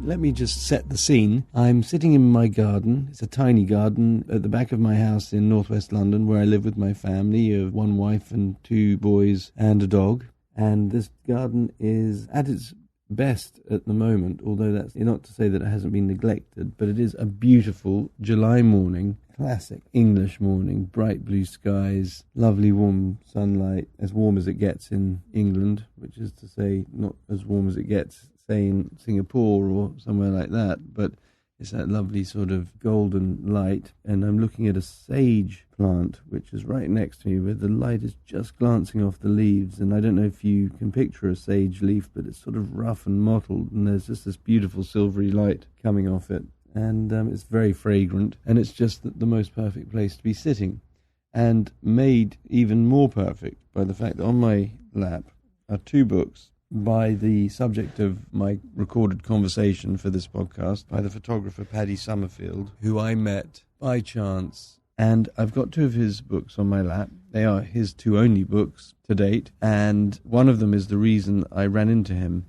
let me just set the scene. I'm sitting in my garden. It's a tiny garden at the back of my house in northwest London, where I live with my family of one wife and two boys and a dog. And this garden is at its best at the moment, although that's not to say that it hasn't been neglected, but it is a beautiful July morning, classic English morning, bright blue skies, lovely warm sunlight, as warm as it gets in England, which is to say not as warm as it gets, say, in Singapore or somewhere like that, but it's that lovely sort of golden light. And I'm looking at a sage plant, which is right next to me, where the light is just glancing off the leaves. And I don't know if you can picture a sage leaf, but it's sort of rough and mottled, and there's just this beautiful silvery light coming off it. And it's very fragrant, and it's just the most perfect place to be sitting. And made even more perfect by the fact that on my lap are two books by the subject of my recorded conversation for this podcast, by the photographer Paddy Summerfield, who I met by chance. And I've got two of his books on my lap. They are his two only books to date, and one of them is the reason I ran into him.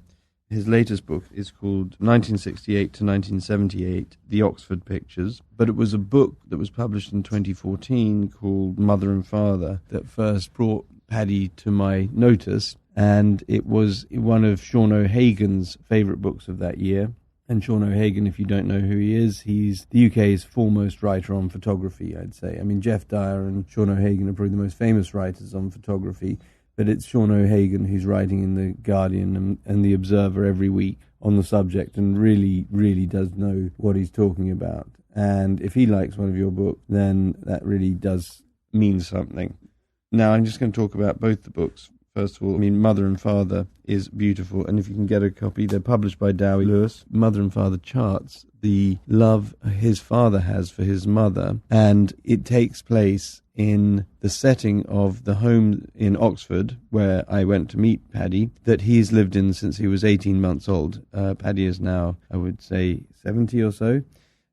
His latest book is called 1968 to 1978, The Oxford Pictures, but it was a book that was published in 2014 called Mother and Father that first brought Paddy to my notice, and it was one of Sean O'Hagan's favourite books of that year. And Sean O'Hagan, if you don't know who he is, he's the UK's foremost writer on photography, I'd say. I mean, Jeff Dyer and Sean O'Hagan are probably the most famous writers on photography, but it's Sean O'Hagan who's writing in The Guardian and The Observer every week on the subject, and really, really does know what he's talking about. And if he likes one of your books, then that really does mean something. Now, I'm just going to talk about both the books. First of all, I mean, Mother and Father is beautiful, and if you can get a copy, they're published by Dowie Lewis. Mother and Father charts the love his father has for his mother, and it takes place in the setting of the home in Oxford, where I went to meet Paddy, that he's lived in since he was 18 months old. Paddy is now, I would say, 70 or so,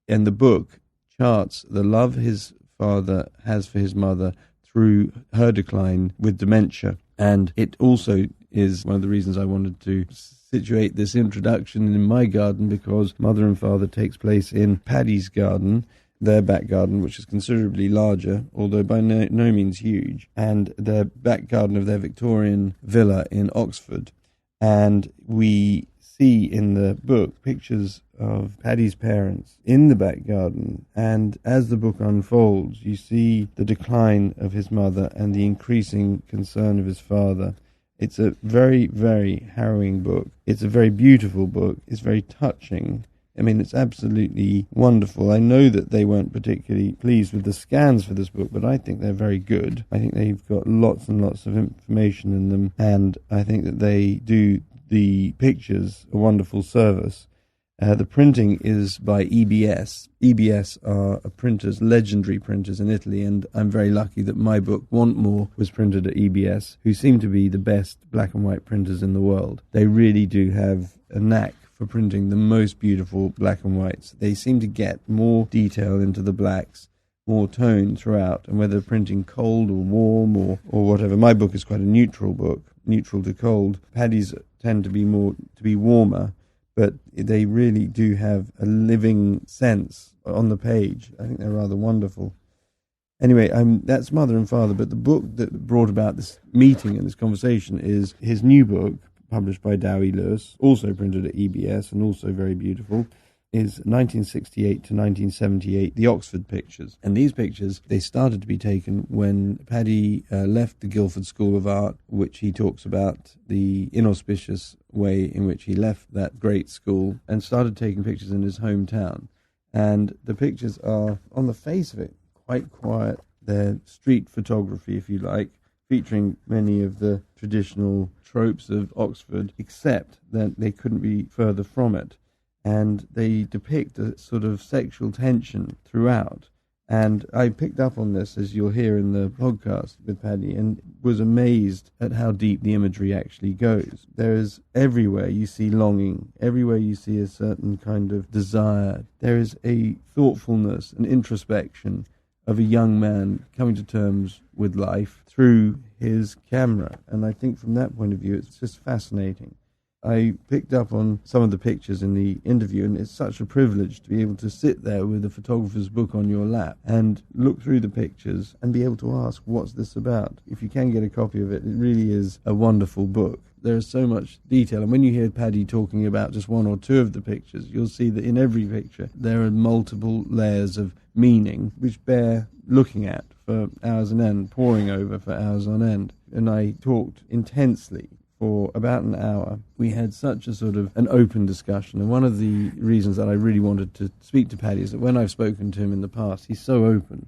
and the book charts the love his father has for his mother through her decline with dementia. And it also is one of the reasons I wanted to situate this introduction in my garden, because Mother and Father takes place in Paddy's garden, their back garden, which is considerably larger, although by no means huge, and their back garden of their Victorian villa in Oxford. And we see in the book pictures of Paddy's parents in the back garden, and as the book unfolds, you see the decline of his mother and the increasing concern of his father. It's a very, very harrowing book. It's a very beautiful book. It's very touching. I mean, it's absolutely wonderful. I know that they weren't particularly pleased with the scans for this book, but I think they're very good. I think they've got lots and lots of information in them, and I think that they do the pictures a wonderful service. The printing is by EBS. EBS are printers, legendary printers in Italy, and I'm very lucky that my book, Want More, was printed at EBS, who seem to be the best black and white printers in the world. They really do have a knack for printing the most beautiful black and whites. They seem to get more detail into the blacks, more tone throughout, and whether printing cold or warm or whatever. My book is quite a neutral book, neutral to cold. Paddy's tend to be warmer, but they really do have a living sense on the page. I think they're rather wonderful. Anyway, that's Mother and Father, but the book that brought about this meeting and this conversation is his new book, published by Dowie Lewis, also printed at EBS and also very beautiful, is 1968 to 1978, The Oxford Pictures. And these pictures, they started to be taken when Paddy left the Guildford School of Art, which he talks about the inauspicious way in which he left that great school, and started taking pictures in his hometown. And the pictures are, on the face of it, quite quiet. They're street photography, if you like, featuring many of the traditional tropes of Oxford, except that they couldn't be further from it. And they depict a sort of sexual tension throughout. And I picked up on this, as you'll hear in the podcast with Paddy, and was amazed at how deep the imagery actually goes. There is everywhere you see longing, everywhere you see a certain kind of desire. There is a thoughtfulness and introspection of a young man coming to terms with life through his camera. And I think from that point of view, it's just fascinating. I picked up on some of the pictures in the interview, and it's such a privilege to be able to sit there with a photographer's book on your lap and look through the pictures and be able to ask, what's this about? If you can get a copy of it, it really is a wonderful book. There is so much detail, and when you hear Paddy talking about just one or two of the pictures, you'll see that in every picture there are multiple layers of meaning which bear looking at for hours on end, poring over for hours on end. And I talked intensely for about an hour. We had such a sort of an open discussion, and one of the reasons that I really wanted to speak to Paddy is that when I've spoken to him in the past, he's so open.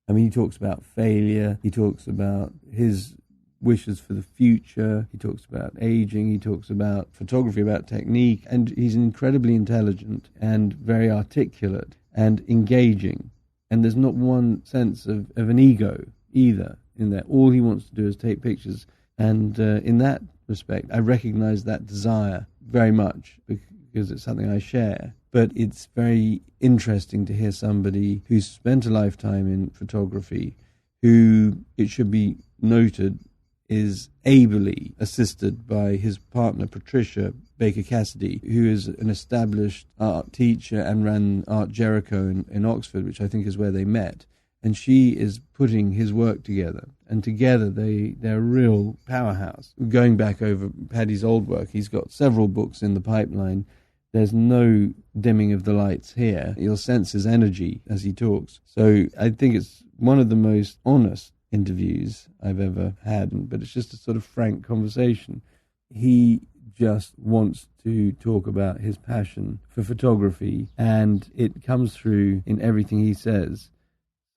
I mean, he talks about failure, he talks about his wishes for the future, he talks about aging, he talks about photography, about technique, and he's incredibly intelligent and very articulate and engaging, and there's not one sense of an ego either in there. All he wants to do is take pictures, and in that respect, I recognise that desire very much because it's something I share. But it's very interesting to hear somebody who's spent a lifetime in photography, who, it should be noted, is ably assisted by his partner Patricia Baker-Cassidy, who is an established art teacher and ran Art Jericho in Oxford, which I think is where they met. And she is putting his work together. And together they're a real powerhouse. Going back over Paddy's old work, he's got several books in the pipeline. There's no dimming of the lights here. You'll sense his energy as he talks. So I think it's one of the most honest interviews I've ever had, but it's just a sort of frank conversation. He just wants to talk about his passion for photography, and it comes through in everything he says.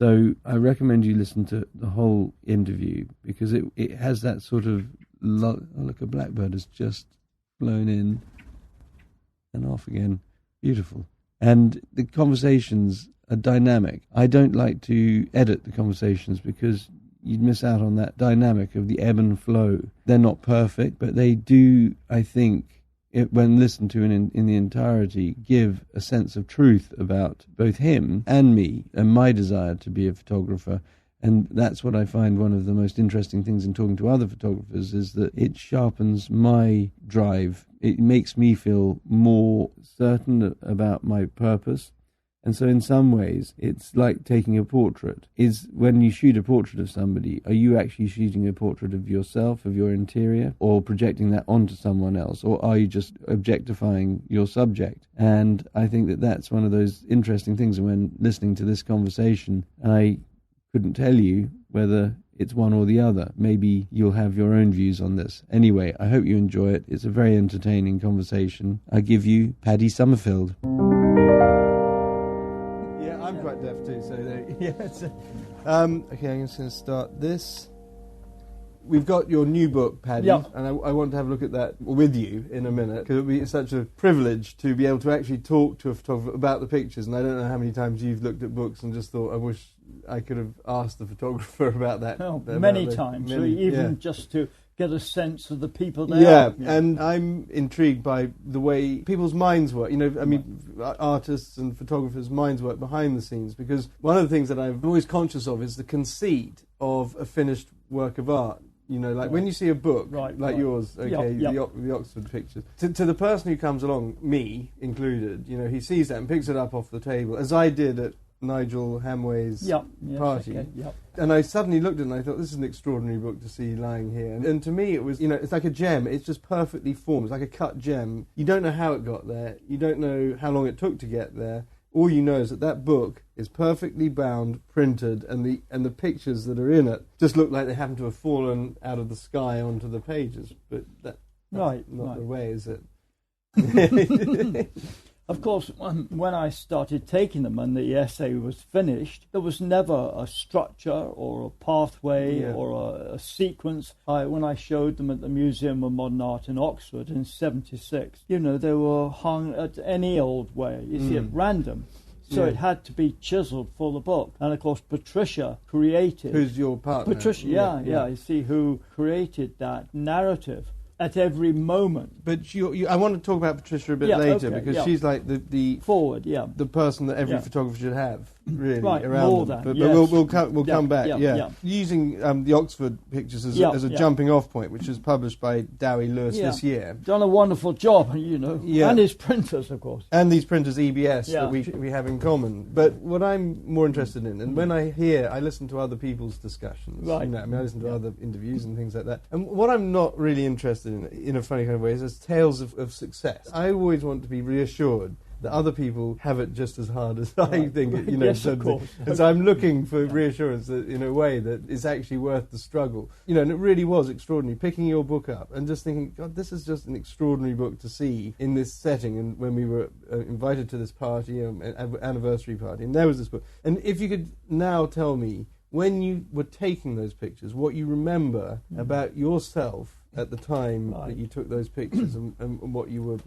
So I recommend you listen to the whole interview, because it has that sort of... Oh, look, a blackbird has just flown in and off again. Beautiful. And the conversations are dynamic. I don't like to edit the conversations because you'd miss out on that dynamic of the ebb and flow. They're not perfect, but they do, I think, when listened to in the entirety, give a sense of truth about both him and me and my desire to be a photographer. And that's what I find one of the most interesting things in talking to other photographers, is that it sharpens my drive. It makes me feel more certain about my purpose. And so in some ways, it's like taking a portrait. Is when you shoot a portrait of somebody, are you actually shooting a portrait of yourself, of your interior, or projecting that onto someone else? Or are you just objectifying your subject? And I think that that's one of those interesting things. And when listening to this conversation, I couldn't tell you whether it's one or the other. Maybe you'll have your own views on this. Anyway, I hope you enjoy it. It's a very entertaining conversation. I give you Paddy Summerfield. I'm quite deaf too, so okay, I'm just going to start this. We've got your new book, Paddy, and I want to have a look at that with you in a minute, because it would be such a privilege to be able to actually talk to a photographer about the pictures. And I don't know how many times you've looked at books and just thought, I wish I could have asked the photographer about that. Oh, many times, just to get a sense of the people there. Yeah, and I'm intrigued by the way people's minds work. You know, I mean, artists and photographers' minds work behind the scenes, because one of the things that I'm always conscious of is the conceit of a finished work of art. You know, like when you see a book like yours, the Oxford pictures, to the person who comes along, me included, you know, he sees that and picks it up off the table, as I did at Nigel Hamway's party. And I suddenly looked at it and I thought, this is an extraordinary book to see lying here. And to me it was, you know, it's like a gem. It's just perfectly formed. It's like a cut gem. You don't know how it got there. You don't know how long it took to get there. All you know is that book is perfectly bound, printed, and the pictures that are in it just look like they happen to have fallen out of the sky onto the pages. But that's not the way, is it? Of course, when I started taking them and the essay was finished, there was never a structure or a pathway or a sequence. When I showed them at the Museum of Modern Art in Oxford in '76, you know, they were hung at any old way, you see, at random. So it had to be chiselled for the book. And of course, Patricia created... Who's your partner? Patricia, you see, who created that narrative. at every moment. But I want to talk about Patricia a bit later, because she's like the forward, the person that every photographer should have, really, right, around more them. than, But we'll come back. Yeah. Using the Oxford pictures as a jumping off point, which was published by Dowie Lewis this year. Done a wonderful job, and his printers, of course. And these printers, EBS, that we have in common. But what I'm more interested in, and when I listen to other people's discussions. Right. I listen to other interviews and things like that. And what I'm not really interested in a funny kind of way, is tales of success. I always want to be reassured that other people have it just as hard as I think it, Yes, of course. And so I'm looking for reassurance that, in a way, that it's actually worth the struggle. And it really was extraordinary, picking your book up and just thinking, God, this is just an extraordinary book to see in this setting. And when we were invited to this party, an anniversary party, and there was this book. And if you could now tell me, when you were taking those pictures, what you remember about yourself at the time that you took those pictures and what you were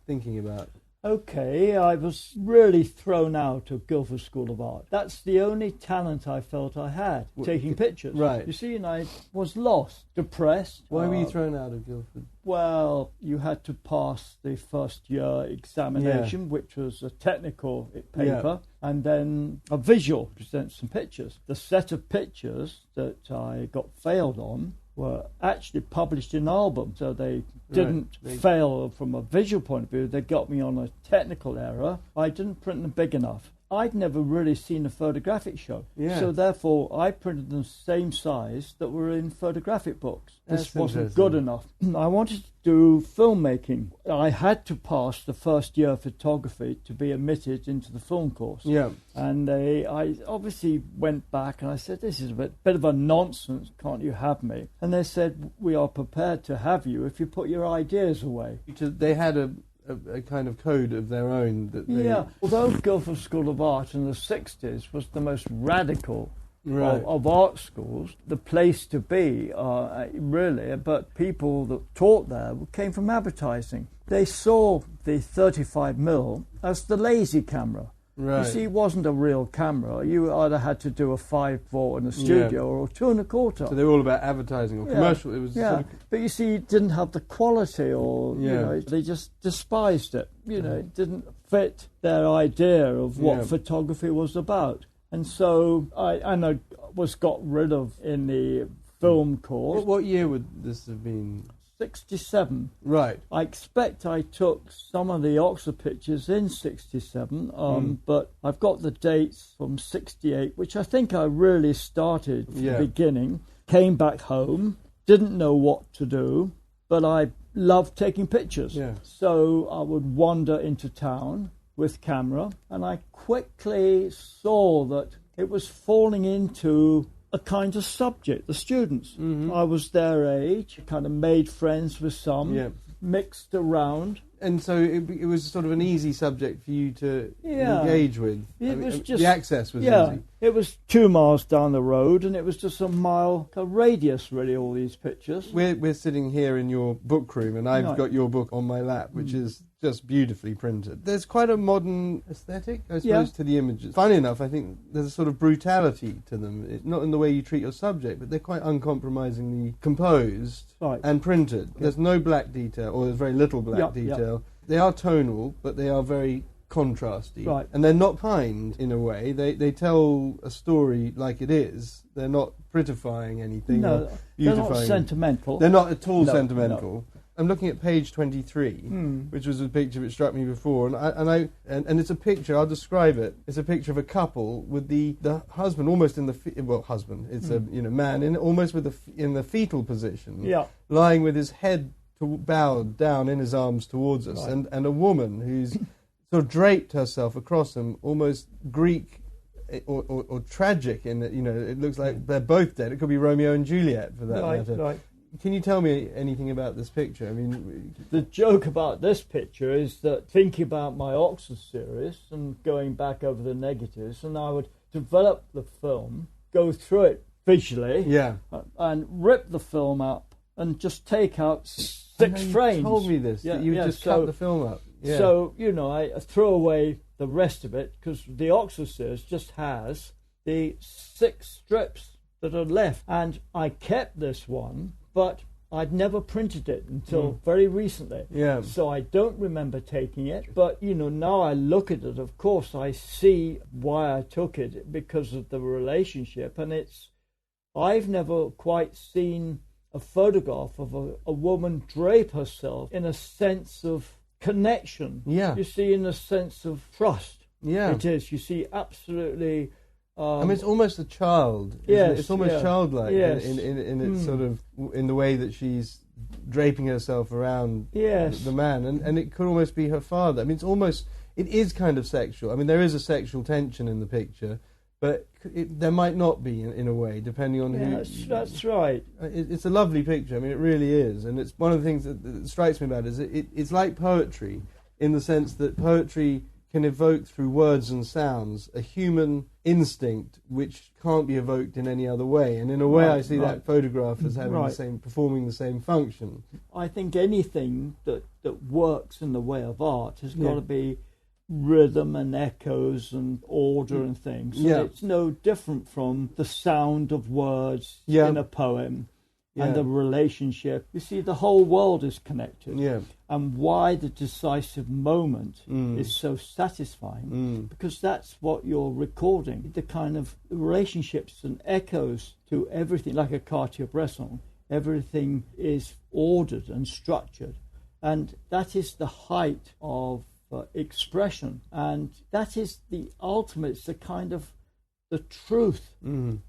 thinking about. Okay, I was really thrown out of Guildford School of Art. That's the only talent I felt I had, taking pictures. Right. You see, and I was lost, depressed. Why were you thrown out of Guildford? Well, you had to pass the first year examination, which was a technical paper, and then a visual, present some pictures. The set of pictures that I got failed on were actually published in an album, so they didn't fail from a visual point of view. They got me on a technical error. I didn't print them big enough. I'd never really seen a photographic show, so therefore I printed them the same size that were in photographic books. This wasn't good enough. I wanted to do filmmaking. I had to pass the first year of photography to be admitted into the film course. Yeah. And I obviously went back and I said, this is a bit of a nonsense, can't you have me? And they said, we are prepared to have you if you put your ideas away. They had a kind of code of their own. Although Guildford School of Art in the 60s was the most radical of art schools, the place to be, really, but people that taught there came from advertising. They saw the 35mm as the lazy camera. Right. You see, it wasn't a real camera. You either had to do a 5-4 in the studio or 2 1/4. So they were all about advertising or commercial. It was sort of... But you see, it didn't have the quality, or they just despised it. It didn't fit their idea of what photography was about. And so I got rid of in the film course. What year would this have been? 67. Right. I expect I took some of the Oxford pictures in 67, but I've got the dates from 68, which I think I really started from the beginning. Came back home, didn't know what to do, but I loved taking pictures. Yeah. So I would wander into town with camera, and I quickly saw that it was falling into a kind of subject, the students. I was their age, kind of made friends with some, mixed around. And so it was sort of an easy subject for you to engage with. The access was easy. It was 2 miles down the road, and it was just a mile radius, really, all these pictures. We're sitting here in your book room, and I've got your book on my lap, which is just beautifully printed. There's quite a modern aesthetic, I suppose, to the images. Funny enough, I think there's a sort of brutality to them. It's not in the way you treat your subject, but they're quite uncompromisingly composed and printed. There's no black detail, or there's very little black detail. They are tonal, but they are very contrasty. Right. And they're not kind, in a way. They tell a story like it is. They're not prettifying anything or beautifying. They're not sentimental. They're not at all sentimental. No. I'm looking at page 23, which was a picture which struck me before, and it's a picture. I'll describe it. It's a picture of a couple with the husband almost in the husband. It's a man almost in the fetal position, lying with his head bowed down in his arms towards us, and a woman who's sort of draped herself across him, almost Greek or tragic. In that, it looks like they're both dead. It could be Romeo and Juliet for that matter. Right. Can you tell me anything about this picture? I mean, the joke about this picture is that thinking about my Oxford series and going back over the negatives, and I would develop the film, go through it visually, and rip the film up and just take out 6 frames. You told me this. That you just cut the film up. Yeah. So I threw away the rest of it because the Oxford series just has the 6 strips that are left, and I kept this one. But I'd never printed it until very recently. Yeah. So I don't remember taking it. But, now I look at it, of course, I see why I took it because of the relationship. And I've never quite seen a photograph of a woman drape herself in a sense of connection. Yeah. You see, in a sense of trust. Yeah. It is. You see, absolutely. It's almost a child. Yes, it's almost childlike yes. in its sort of in the way that she's draping herself around the man, and it could almost be her father. I mean, it is kind of sexual. I mean, there is a sexual tension in the picture, but there might not be in a way, depending on who. That's right. It's a lovely picture. I mean, it really is, and it's one of the things that strikes me about it is it's like poetry in the sense that poetry can evoke through words and sounds a human instinct which can't be evoked in any other way. And in a way, I see that photograph as having performing the same function. I think anything that works in the way of art has got to be rhythm and echoes and order and things. So it's no different from the sound of words in a poem. And the relationship. You see, the whole world is connected. Yeah. And why the decisive moment is so satisfying, because that's what you're recording. The kind of relationships and echoes to everything, like a Cartier-Bresson. Everything is ordered and structured. And that is the height of expression. And that is the ultimate, it's the kind of the truth,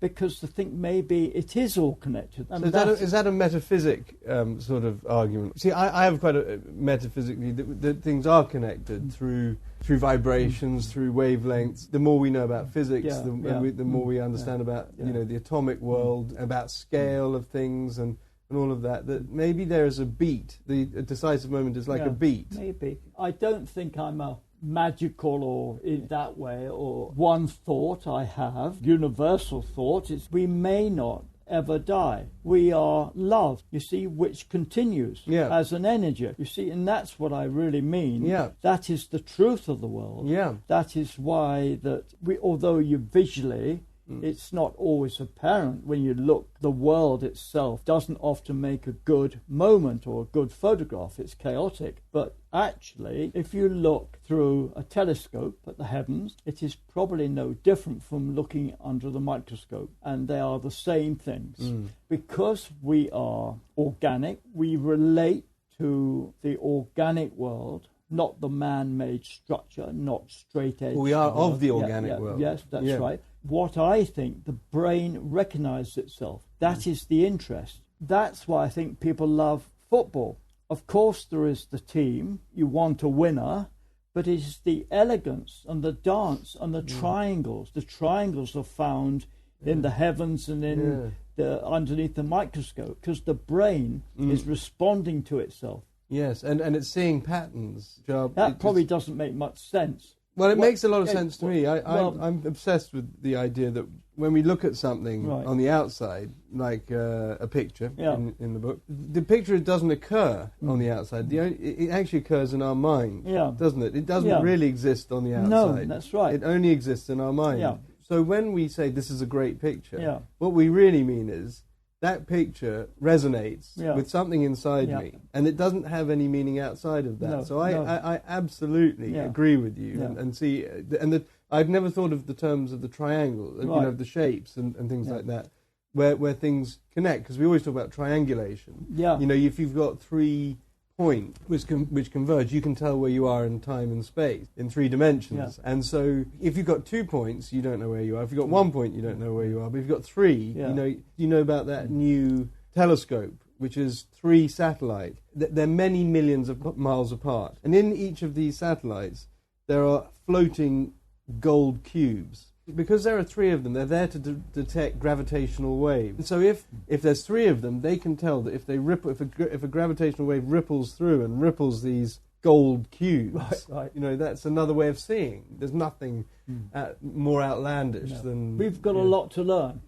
because I think maybe it is all connected. And so is that a metaphysic sort of argument? See, I have quite a metaphysically that things are connected through vibrations, through wavelengths. The more we know about physics, the more we understand about the atomic world, about scale of things and all of that. That maybe there is a beat. A decisive moment is like a beat. Maybe. I don't think I'm a magical or in that way, or one thought I have, universal thought, is we may not ever die. We are love, you see, which continues as an energy. You see, and that's what I really mean. Yeah. That is the truth of the world. Yeah. That is why that although you visually, it's not always apparent when you look, the world itself doesn't often make a good moment or a good photograph. It's chaotic. But actually, if you look through a telescope at the heavens, it is probably no different from looking under the microscope. And they are the same things. Because we are organic, we relate to the organic world, not the man-made structure, not straight edge. We are of the organic world. Yes, that's right. What I think the brain recognizes itself. That is the interest. That's why I think people love football. Of course, there is the team. You want a winner. But it is the elegance and the dance and the triangles. The triangles are found in the heavens and in underneath the microscope, because the brain is responding to itself. Yes, and it's seeing patterns. That probably doesn't make much sense. Well, it makes a lot of sense to me. I'm obsessed with the idea that when we look at something on the outside, like a picture in the book, the picture doesn't occur on the outside. It actually occurs in our mind, doesn't it? It doesn't really exist on the outside. No, that's right. It only exists in our mind. Yeah. So when we say this is a great picture, what we really mean is that picture resonates with something inside me, and it doesn't have any meaning outside of that. No, so I absolutely agree with you, and see, I've never thought of the terms of the triangle, the shapes and things like that, where things connect, because we always talk about triangulation. Yeah. If you've got 3 points which converge, you can tell where you are in time and space in 3 dimensions. Yeah. And so if you've got 2 points, you don't know where you are. If you've got 1 point, you don't know where you are. But if you've got 3, you know about that new telescope, which is 3 satellites. They're many millions of miles apart. And in each of these satellites, there are floating gold cubes. Because there are 3 of them, they're there to detect gravitational waves. And so if there's 3 of them, they can tell that if they ripple, if a gravitational wave ripples through and ripples these gold cubes, that's another way of seeing. There's nothing more outlandish than... We've got a lot to learn.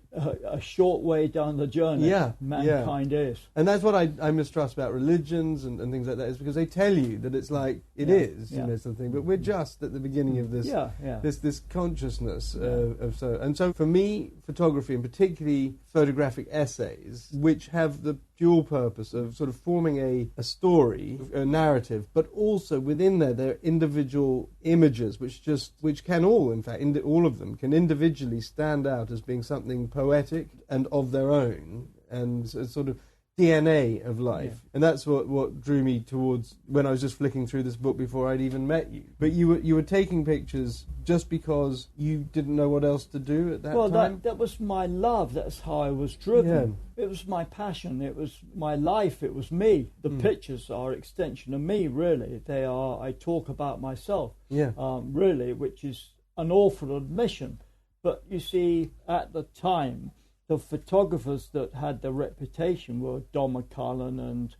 A short way down the journey, mankind is. And that's what I mistrust about religions and things like that, is because they tell you that it's like it is, something. But we're just at the beginning of this this consciousness of so. And so for me, photography, and particularly photographic essays, which have the dual purpose of sort of forming a story, a narrative, but also within there are individual images which can all, in fact, all of them can individually stand out as being something poetic and of their own, and sort of DNA of life. Yeah. And that's what drew me towards when I was just flicking through this book before I'd even met you. But you were taking pictures just because you didn't know what else to do at that time? Well, that was my love. That's how I was driven. Yeah. It was my passion. It was my life. It was me. The pictures are an extension of me, really. I talk about myself, really, which is an awful admission. But you see, at the time, the photographers that had the reputation were Don McCullum and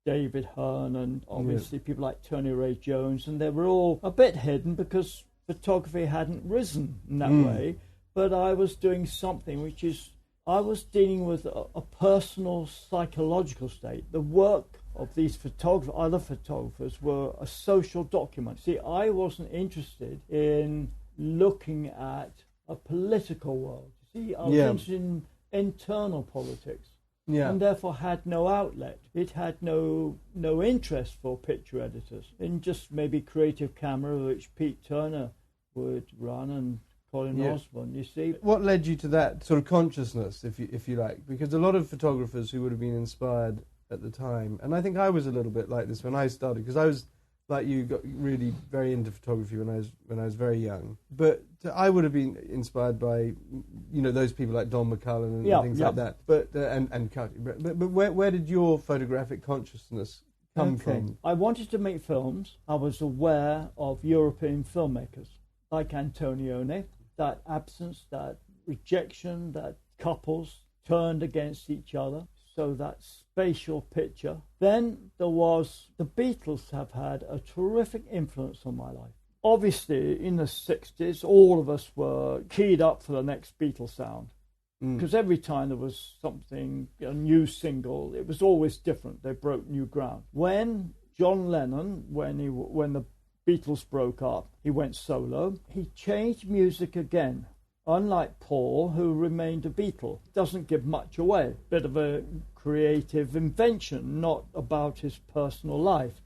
David Hearn and obviously people like Tony Ray Jones, and they were all a bit hidden because photography hadn't risen in that way. But I was doing something which is, I was dealing with a personal psychological state. The work of these other photographers were a social document. See, I wasn't interested in looking at a political world. See, I was interested in internal politics, and therefore had no outlet. It had no interest for picture editors, in just maybe Creative Camera, which Pete Turner would run, and Colin Osborne. You see, what led you to that sort of consciousness, if you like? Because a lot of photographers who would have been inspired at the time, and I think I was a little bit like this when I started, because I was like you, got really very into photography when I was very young. But I would have been inspired by, those people like Don McCullum and things like that. But and Cuddy. But where did your photographic consciousness come from? I wanted to make films. I was aware of European filmmakers like Antonioni. That absence, that rejection, that couples turned against each other. So that spatial picture. Then there was, the Beatles have had a terrific influence on my life. Obviously, in the 60s, all of us were keyed up for the next Beatles sound. Because every time there was something, a new single, it was always different. They broke new ground. When John Lennon, when the Beatles broke up, he went solo. He changed music again. Unlike Paul, who remained a Beatle, doesn't give much away. Bit of a creative invention, not about his personal life.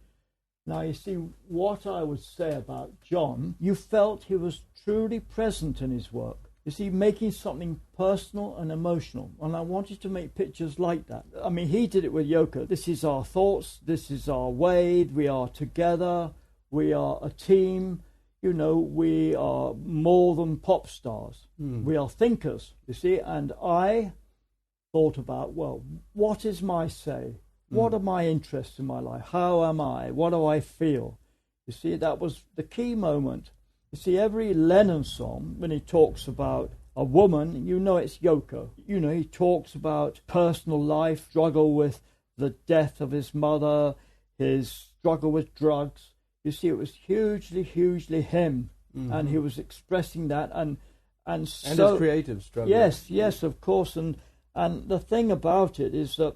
Now, you see, what I would say about John, you felt he was truly present in his work. You see, making something personal and emotional. And I wanted to make pictures like that. I mean, he did it with Yoko. This is our thoughts. This is our Wade. We are together. We are a team. We are more than pop stars. We are thinkers, you see. And I thought about, well, what is my say? What are my interests in my life? How am I? What do I feel? You see, that was the key moment. You see, every Lennon song, when he talks about a woman, it's Yoko. He talks about personal life, struggle with the death of his mother, his struggle with drugs. You see, it was hugely, hugely him, and he was expressing that, and so his creative struggle. Yes, of course, and the thing about it is that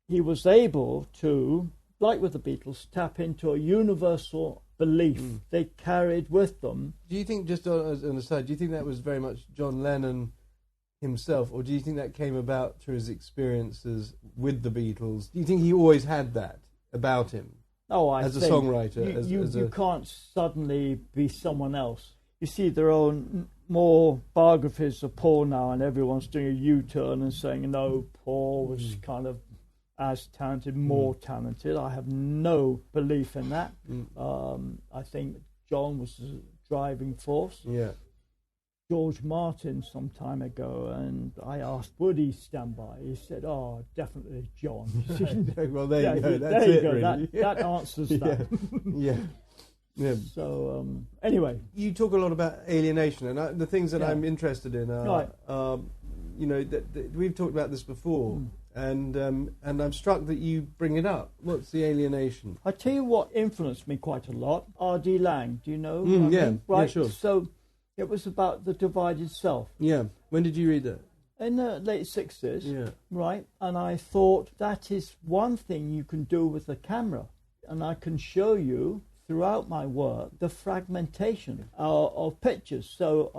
he was able to, like with the Beatles, tap into a universal belief they carried with them. Do you think, just as an aside, do you think that was very much John Lennon himself, or do you think that came about through his experiences with the Beatles? Do you think he always had that about him? Oh, as a songwriter, you can't suddenly be someone else. You see, there are more biographies of Paul now, and everyone's doing a U-turn and saying, no, Paul was kind of as talented, more talented. I have no belief in that. I think John was the driving force. Yeah. George Martin some time ago, and I asked, would he stand by? He said, oh, definitely John. Well, there you go. That's it, really. That answers that. Yeah. So, anyway. You talk a lot about alienation, and the things that I'm interested in are, we've talked about this before, and I'm struck that you bring it up. What's the alienation? I tell you what influenced me quite a lot. R.D. Laing, do you know? Right. Yeah, sure. So, it was about the divided self. Yeah. When did you read that? In the late 60s. Yeah. Right. And I thought that is one thing you can do with the camera. And I can show you throughout my work the fragmentation of pictures. So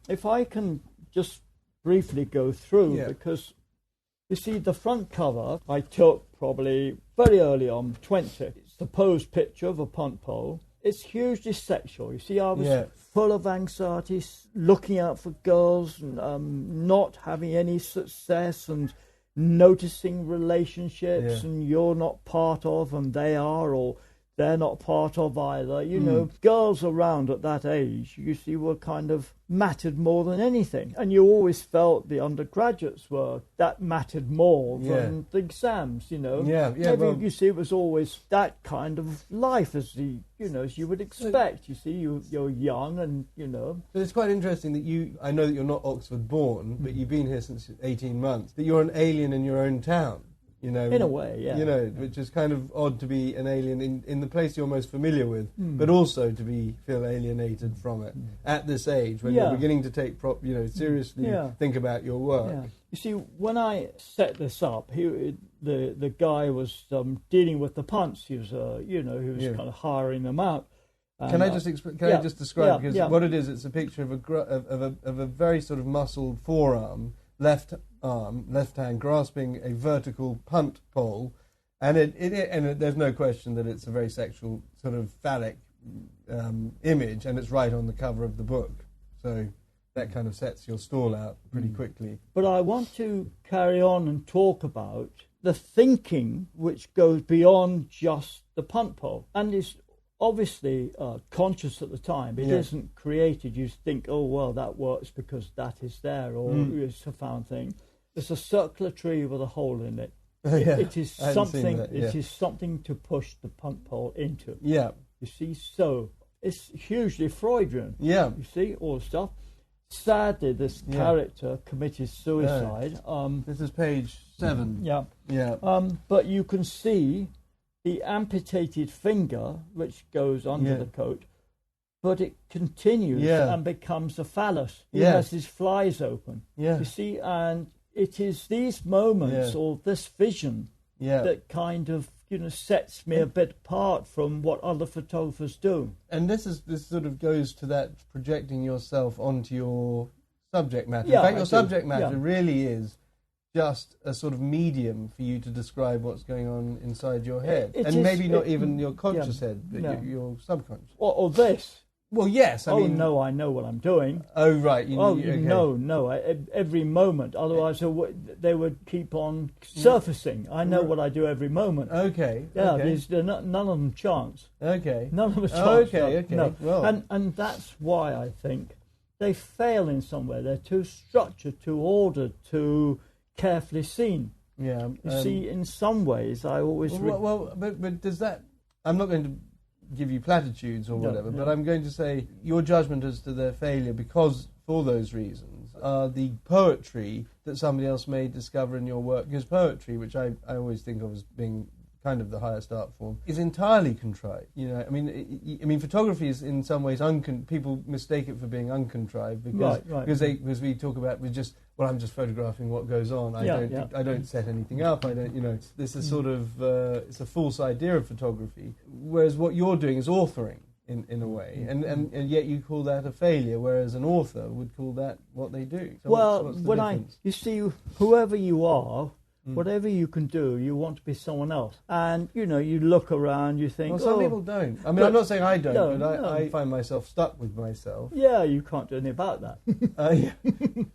if I can just briefly go through, because You see, the front cover I took probably very early on, 20. It's the posed picture of a punt pole. It's hugely sexual. You see, I was full of anxiety, looking out for girls, and not having any success, and noticing relationships, and you're not part of, and they are, or they're not part of either. You know, girls around at that age, you see, were kind of mattered more than anything. And you always felt the undergraduates that mattered more than the exams, you know. Maybe, you see, it was always that kind of life as you would expect. You see, you're young and, you know. But it's quite interesting that I know that you're not Oxford born, but you've been here since 18 months, that you're an alien in your own town. You know, in a way, yeah. You know, which is kind of odd to be an alien in the place you're most familiar with, but also to feel alienated from it at this age when you're beginning to take seriously think about your work. Yeah. You see, when I set this up, the guy was dealing with the punts. He was kind of hiring them out. Can I just describe because what it is? It's a picture of a very sort of muscled forearm. Left hand grasping a vertical punt pole, and there's no question that it's a very sexual sort of phallic image, and it's right on the cover of the book. So that kind of sets your stall out pretty quickly. But I want to carry on and talk about the thinking which goes beyond just the punt pole, and is obviously conscious at the time. It isn't created. You think, oh, well, that works because that is there, or it's a found thing. It's a circular tree with a hole in it. It is something. It is something to push the punt pole into. Yeah. You see, so it's hugely Freudian. Yeah. You see, all the stuff. Sadly, this character committed suicide. This is page 7. Yeah. Yeah. But you can see the amputated finger, which goes under the coat, but it continues and becomes a phallus. He has his flies open. Yeah. You see, and it is these moments or this vision that kind of sets me a bit apart from what other photographers do. And this sort of goes to that projecting yourself onto your subject matter. In fact, your subject matter really is just a sort of medium for you to describe what's going on inside your head. Maybe not even your conscious head, but your subconscious. Or this. Well, yes. I mean, I know what I'm doing. Oh, right. No. Every moment. Otherwise, they would keep on surfacing. I know what I do every moment. Okay. Yeah, there's none of them chance. Okay. None of them chance. Okay. No. Well. And that's why I think they fail in some way. They're too structured, too ordered, too carefully seen. Yeah. You see, in some ways, I always... But does that... I'm not going to give you platitudes or whatever, but I'm going to say your judgment as to their failure because, for those reasons, are the poetry that somebody else may discover in your work. Because poetry, which I always think of as being kind of the highest art form, is entirely contrived. You know, I mean, photography is in some ways people mistake it for being uncontrived because we talk about I'm just photographing what goes on. I don't set anything up. I don't. This is sort of it's a false idea of photography. Whereas what you're doing is authoring in a way, and yet you call that a failure, whereas an author would call that what they do. So what's the difference? You see, whoever you are. Whatever you can do, you want to be someone else. And, you look around, you think... Well, some people don't. I mean, I'm not saying I don't, but I find myself stuck with myself. Yeah, you can't do anything about that.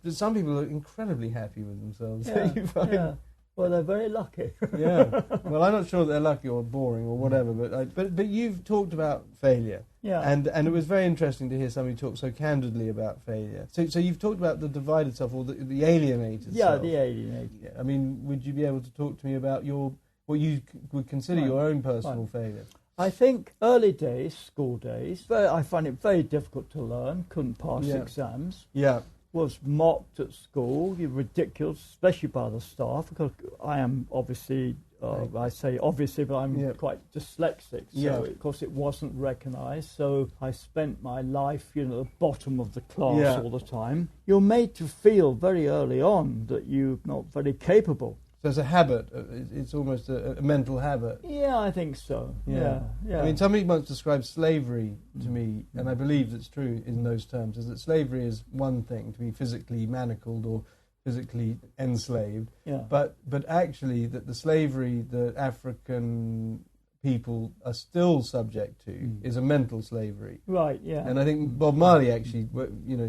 But some people are incredibly happy with themselves. Yeah. Well, they're very lucky. Yeah. Well, I'm not sure that they're lucky or boring or whatever, but you've talked about failure. Yeah. And it was very interesting to hear somebody talk so candidly about failure. So you've talked about the divided self or the alienated self. Yeah, the alienated. Yeah. I mean, would you be able to talk to me about what you would consider your own personal failure? I think early days, school days, I find it very difficult to learn, couldn't pass exams. Yeah. Was mocked at school, ridiculous, especially by the staff, because I am obviously, I say obviously, but I'm quite dyslexic, so of course it wasn't recognised. So I spent my life, at the bottom of the class all the time. You're made to feel very early on that you're not very capable. So it's a habit. It's almost a mental habit. Yeah, I think so. Yeah. I mean, somebody once described slavery to me, and I believe it's true in those terms, is that slavery is one thing, to be physically manacled or physically enslaved, Yeah. but actually that the slavery that African people are still subject to is a mental slavery. Right, yeah. And I think Bob Marley actually,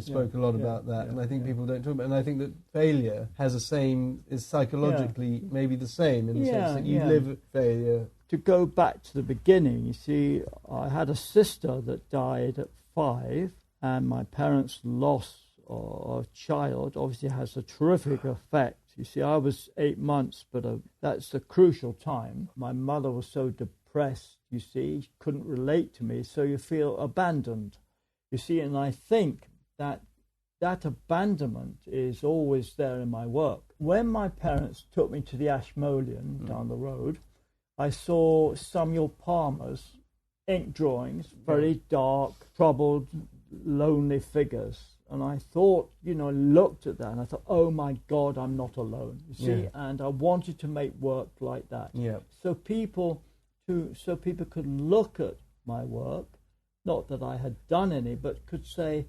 spoke a lot about that. Yeah, and I think people don't talk about it. And I think that failure is psychologically maybe the same in the sense that you live failure. To go back to the beginning, you see, I had a sister that died at 5, and my parents' loss of a child obviously has a terrific effect. You see, I was 8 months, but that's a crucial time. My mother was so depressed, you see, she couldn't relate to me, so you feel abandoned. You see, and I think that abandonment is always there in my work. When my parents took me to the Ashmolean down the road, I saw Samuel Palmer's ink drawings, very dark, troubled, lonely figures. And I thought, looked at that and I thought, oh my God, I'm not alone. You see, and I wanted to make work like that. Yeah. So people could look at my work, not that I had done any, but could say,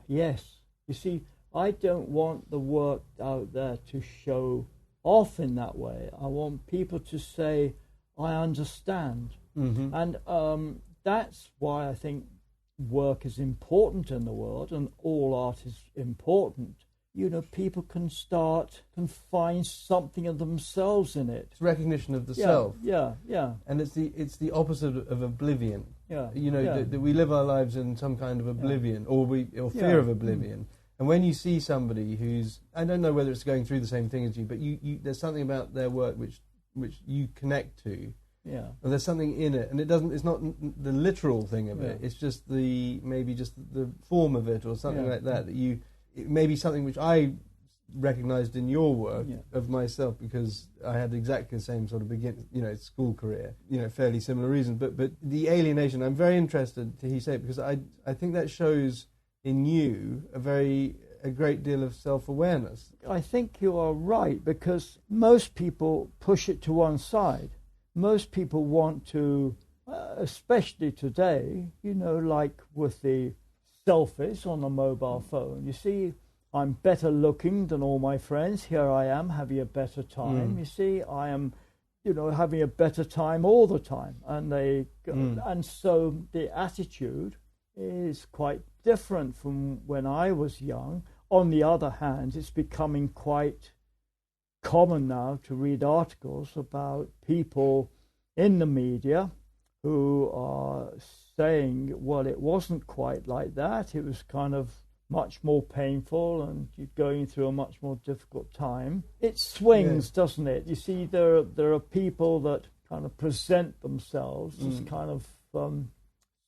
yes. You see, I don't want the work out there to show off in that way. I want people to say, I understand. Mm-hmm. And that's why I think work is important in the world, and all art is important. People can find something of themselves in it. It's recognition of the self. Yeah. And it's the opposite of oblivion. Yeah. That we live our lives in some kind of oblivion, or fear of oblivion. And when you see somebody who's, I don't know whether it's going through the same thing as you, but you there's something about their work which you connect to. Yeah. And there's something in it, and it's not the literal thing of it. It's just the form of it, or something like that. It may be something which I recognised in your work of myself, because I had exactly the same sort of school career, fairly similar reasons. But the alienation, I'm very interested to hear you say it, because I think that shows in you a great deal of self-awareness. I think you are right, because most people push it to one side. Most people want to, especially today, like with the selfies on the mobile phone. You see, I'm better looking than all my friends. Here I am having a better time. You see, I am, having a better time all the time. And and so the attitude is quite different from when I was young. On the other hand, it's becoming quite common now to read articles about people in the media who are saying, well, it wasn't quite like that. It was kind of much more painful, and you're going through a much more difficult time. It swings, doesn't it? You see, there are people that kind of present themselves as kind of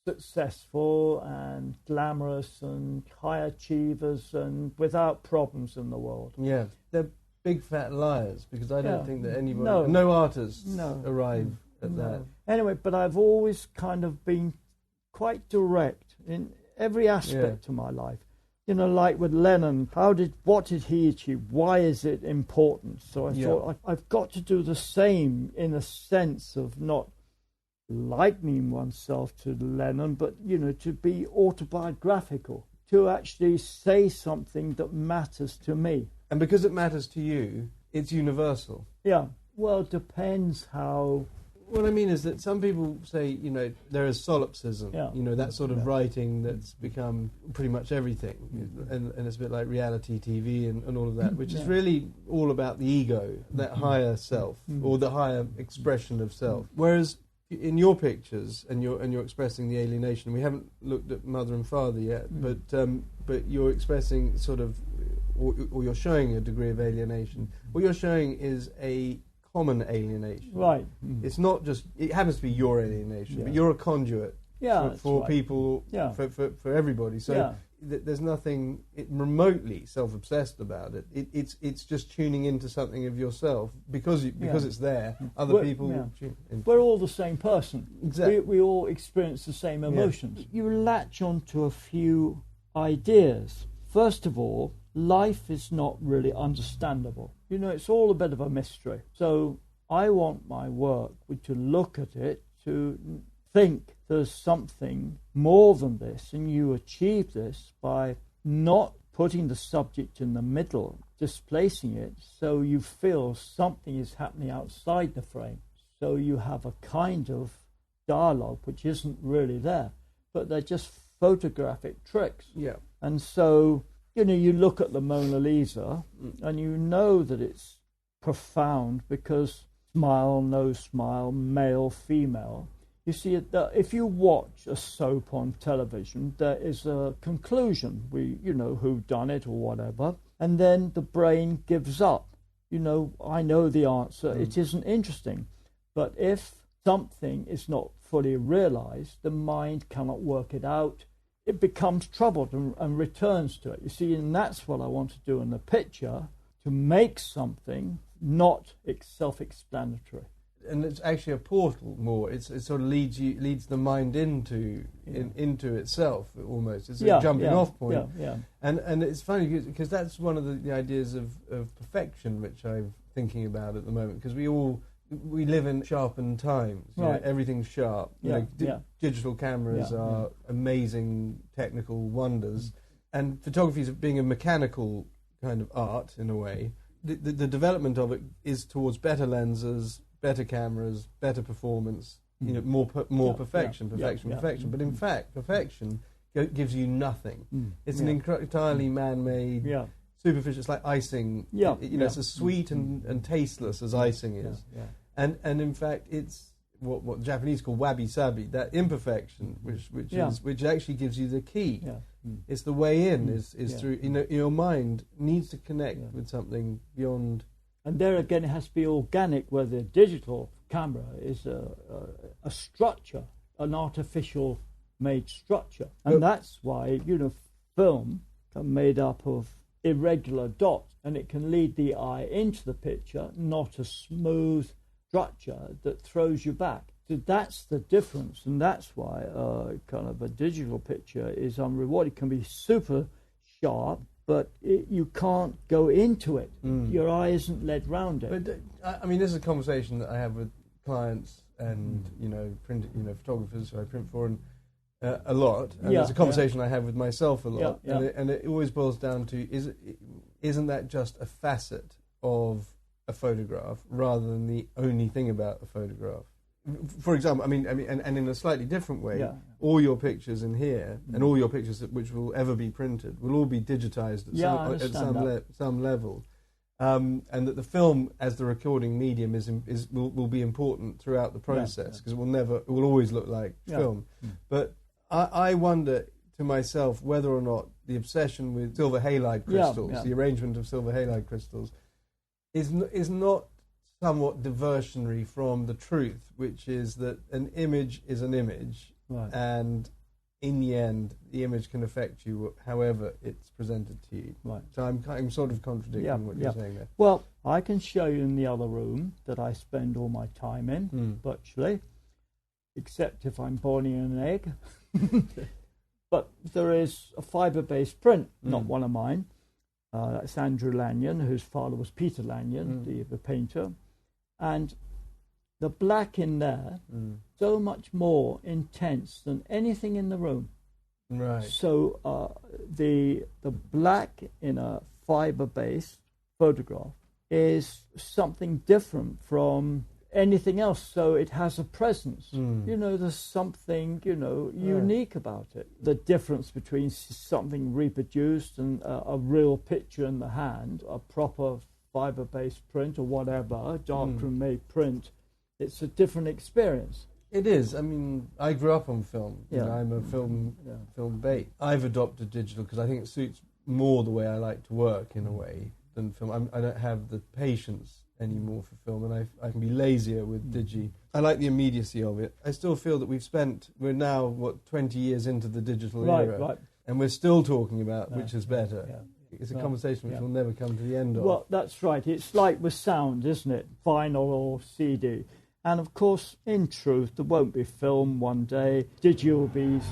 successful and glamorous and high achievers and without problems in the world. Yeah, they're big fat liars, because I don't think that anybody, no artists arrive at that. Anyway, but I've always kind of been quite direct in every aspect of my life. Like with Lennon, what did he achieve? Why is it important? So I thought I've got to do the same, in a sense of not likening oneself to Lennon, but to be autobiographical, to actually say something that matters to me. And because it matters to you, it's universal. Yeah. Well, it depends how. What I mean is that some people say, there is solipsism, that sort of writing that's become pretty much everything. And it's a bit like reality TV and all of that, which is really all about the ego, that higher self, or the higher expression of self. Whereas in your pictures, and you're expressing the alienation, we haven't looked at Mother and Father yet, but you're expressing sort of, or you're showing a degree of alienation. What you're showing is a common alienation. Right. It's not just, it happens to be your alienation, but you're a conduit for people, for everybody. So there's nothing remotely self-obsessed about it. It's just tuning into something of yourself, because it's there. Other people tune in. We're all the same person. Exactly. We all experience the same emotions. You latch onto a few ideas. First of all, life is not really understandable. It's all a bit of a mystery. So I want my work to look at it, to think there's something more than this, and you achieve this by not putting the subject in the middle displacing it so you feel something is happening outside the frame. So you have a kind of dialogue which isn't really there, but they're just photographic tricks. Yeah. And so, you look at the Mona Lisa and you know that it's profound because smile, no smile, male, female. You see, that if you watch a soap on television, there is a conclusion, who done it or whatever, and then the brain gives up. I know the answer, it isn't interesting. But if something is not fully realized, the mind cannot work it out. It becomes troubled and returns to it. You see, and that's what I want to do in the picture, to make something not self-explanatory. And it's actually a portal more. It sort of leads the mind into itself almost. It's a jumping off point. Yeah. And it's funny because that's one of the ideas of perfection which I'm thinking about at the moment, because we live in sharpened times. Right. Everything's sharp. Digital cameras are amazing technical wonders, and photography is being a mechanical kind of art in a way. The development of it is towards better lenses, better cameras, better performance, more perfection. But in fact, perfection gives you nothing. It's an entirely man-made, superficial. It's like icing. It's as sweet and tasteless as icing is. And in fact, it's what Japanese call wabi-sabi, that imperfection, which actually gives you the key. It's the way in is through. Your mind needs to connect with something beyond. And there again, it has to be organic, where the digital camera is a structure, an artificial made structure. And that's why, film are made up of irregular dots, and it can lead the eye into the picture, not a smooth structure that throws you back. So that's the difference, and that's why kind of a digital picture is unrewarded. It can be super sharp, but you can't go into it. Your eye isn't led round it. But this is a conversation that I have with clients and photographers who I print for, and a lot. And it's a conversation I have with myself a lot. And it always boils down to isn't that just a facet of a photograph rather than the only thing about a photograph? For example, and in a slightly different way, all your pictures in here and all your pictures which will ever be printed will all be digitized at some level, and that the film as the recording medium will be important throughout the process, because it will always look like film. But I wonder to myself whether or not the obsession with silver halide crystals, the arrangement of silver halide crystals, is not somewhat diversionary from the truth, which is that an image is an image, and in the end, the image can affect you however it's presented to you. Right. So I'm sort of contradicting what you're saying there. Well, I can show you in the other room that I spend all my time in, virtually, except if I'm boiling an egg. But there is a fibre-based print, not one of mine. That's Andrew Lanyon, whose father was Peter Lanyon, the painter. And the black in there, so much more intense than anything in the room. Right. So the black in a fibre-based photograph is something different from anything else. So it has a presence. There's something, unique about it. The difference between something reproduced and a real picture in the hand, a proper fibre-based print or whatever, darkroom made print, it's a different experience. It is. I grew up on film. I'm a film bait. I've adopted digital because I think it suits more the way I like to work in a way than film. I don't have the patience anymore for film, and I can be lazier with digi. I like the immediacy of it. I still feel that we're now 20 years into the digital era, and we're still talking about which is better. It's a conversation which will never come to the end of. Well, that's right. It's like with sound, isn't it? Vinyl or CD. And of course, in truth, there won't be film one day. Digital will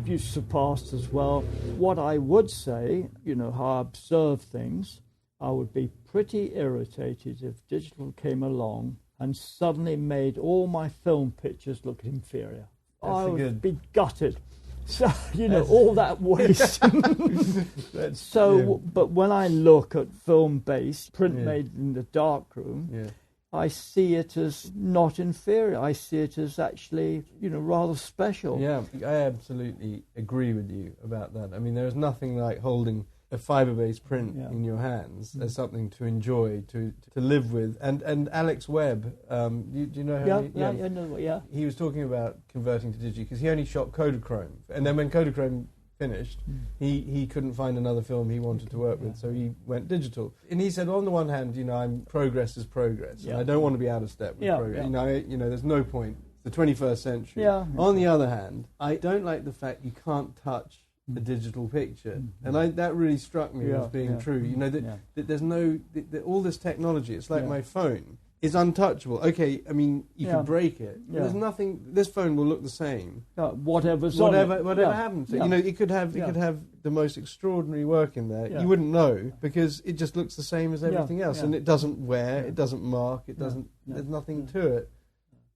be surpassed as well. What I would say, how I observe things, I would be pretty irritated if digital came along and suddenly made all my film pictures look inferior. I would be gutted. So, all that waste. But when I look at film-based, print made in the darkroom, I see it as not inferior. I see it as actually, rather special. Yeah, I absolutely agree with you about that. I mean, there is nothing like holding a fibre-based print in your hands as something to enjoy, to live with. And Alex Webb, do you know how I know, he was talking about converting to digi because he only shot Kodachrome. And then when Kodachrome finished, he couldn't find another film he wanted to work with, so he went digital. And he said, on the one hand, progress is progress, and I don't want to be out of step with progress. There's no point. It's the 21st century. Yeah. On the other hand, I don't like the fact you can't touch a digital picture, and that really struck me as being true. That there's all this technology. It's like my phone is untouchable. Okay, I mean you can break it. But there's nothing. This phone will look the same. Whatever happens. It could have the most extraordinary work in there. You wouldn't know because it just looks the same as everything else, and it doesn't wear, it doesn't mark, it doesn't. There's nothing to it.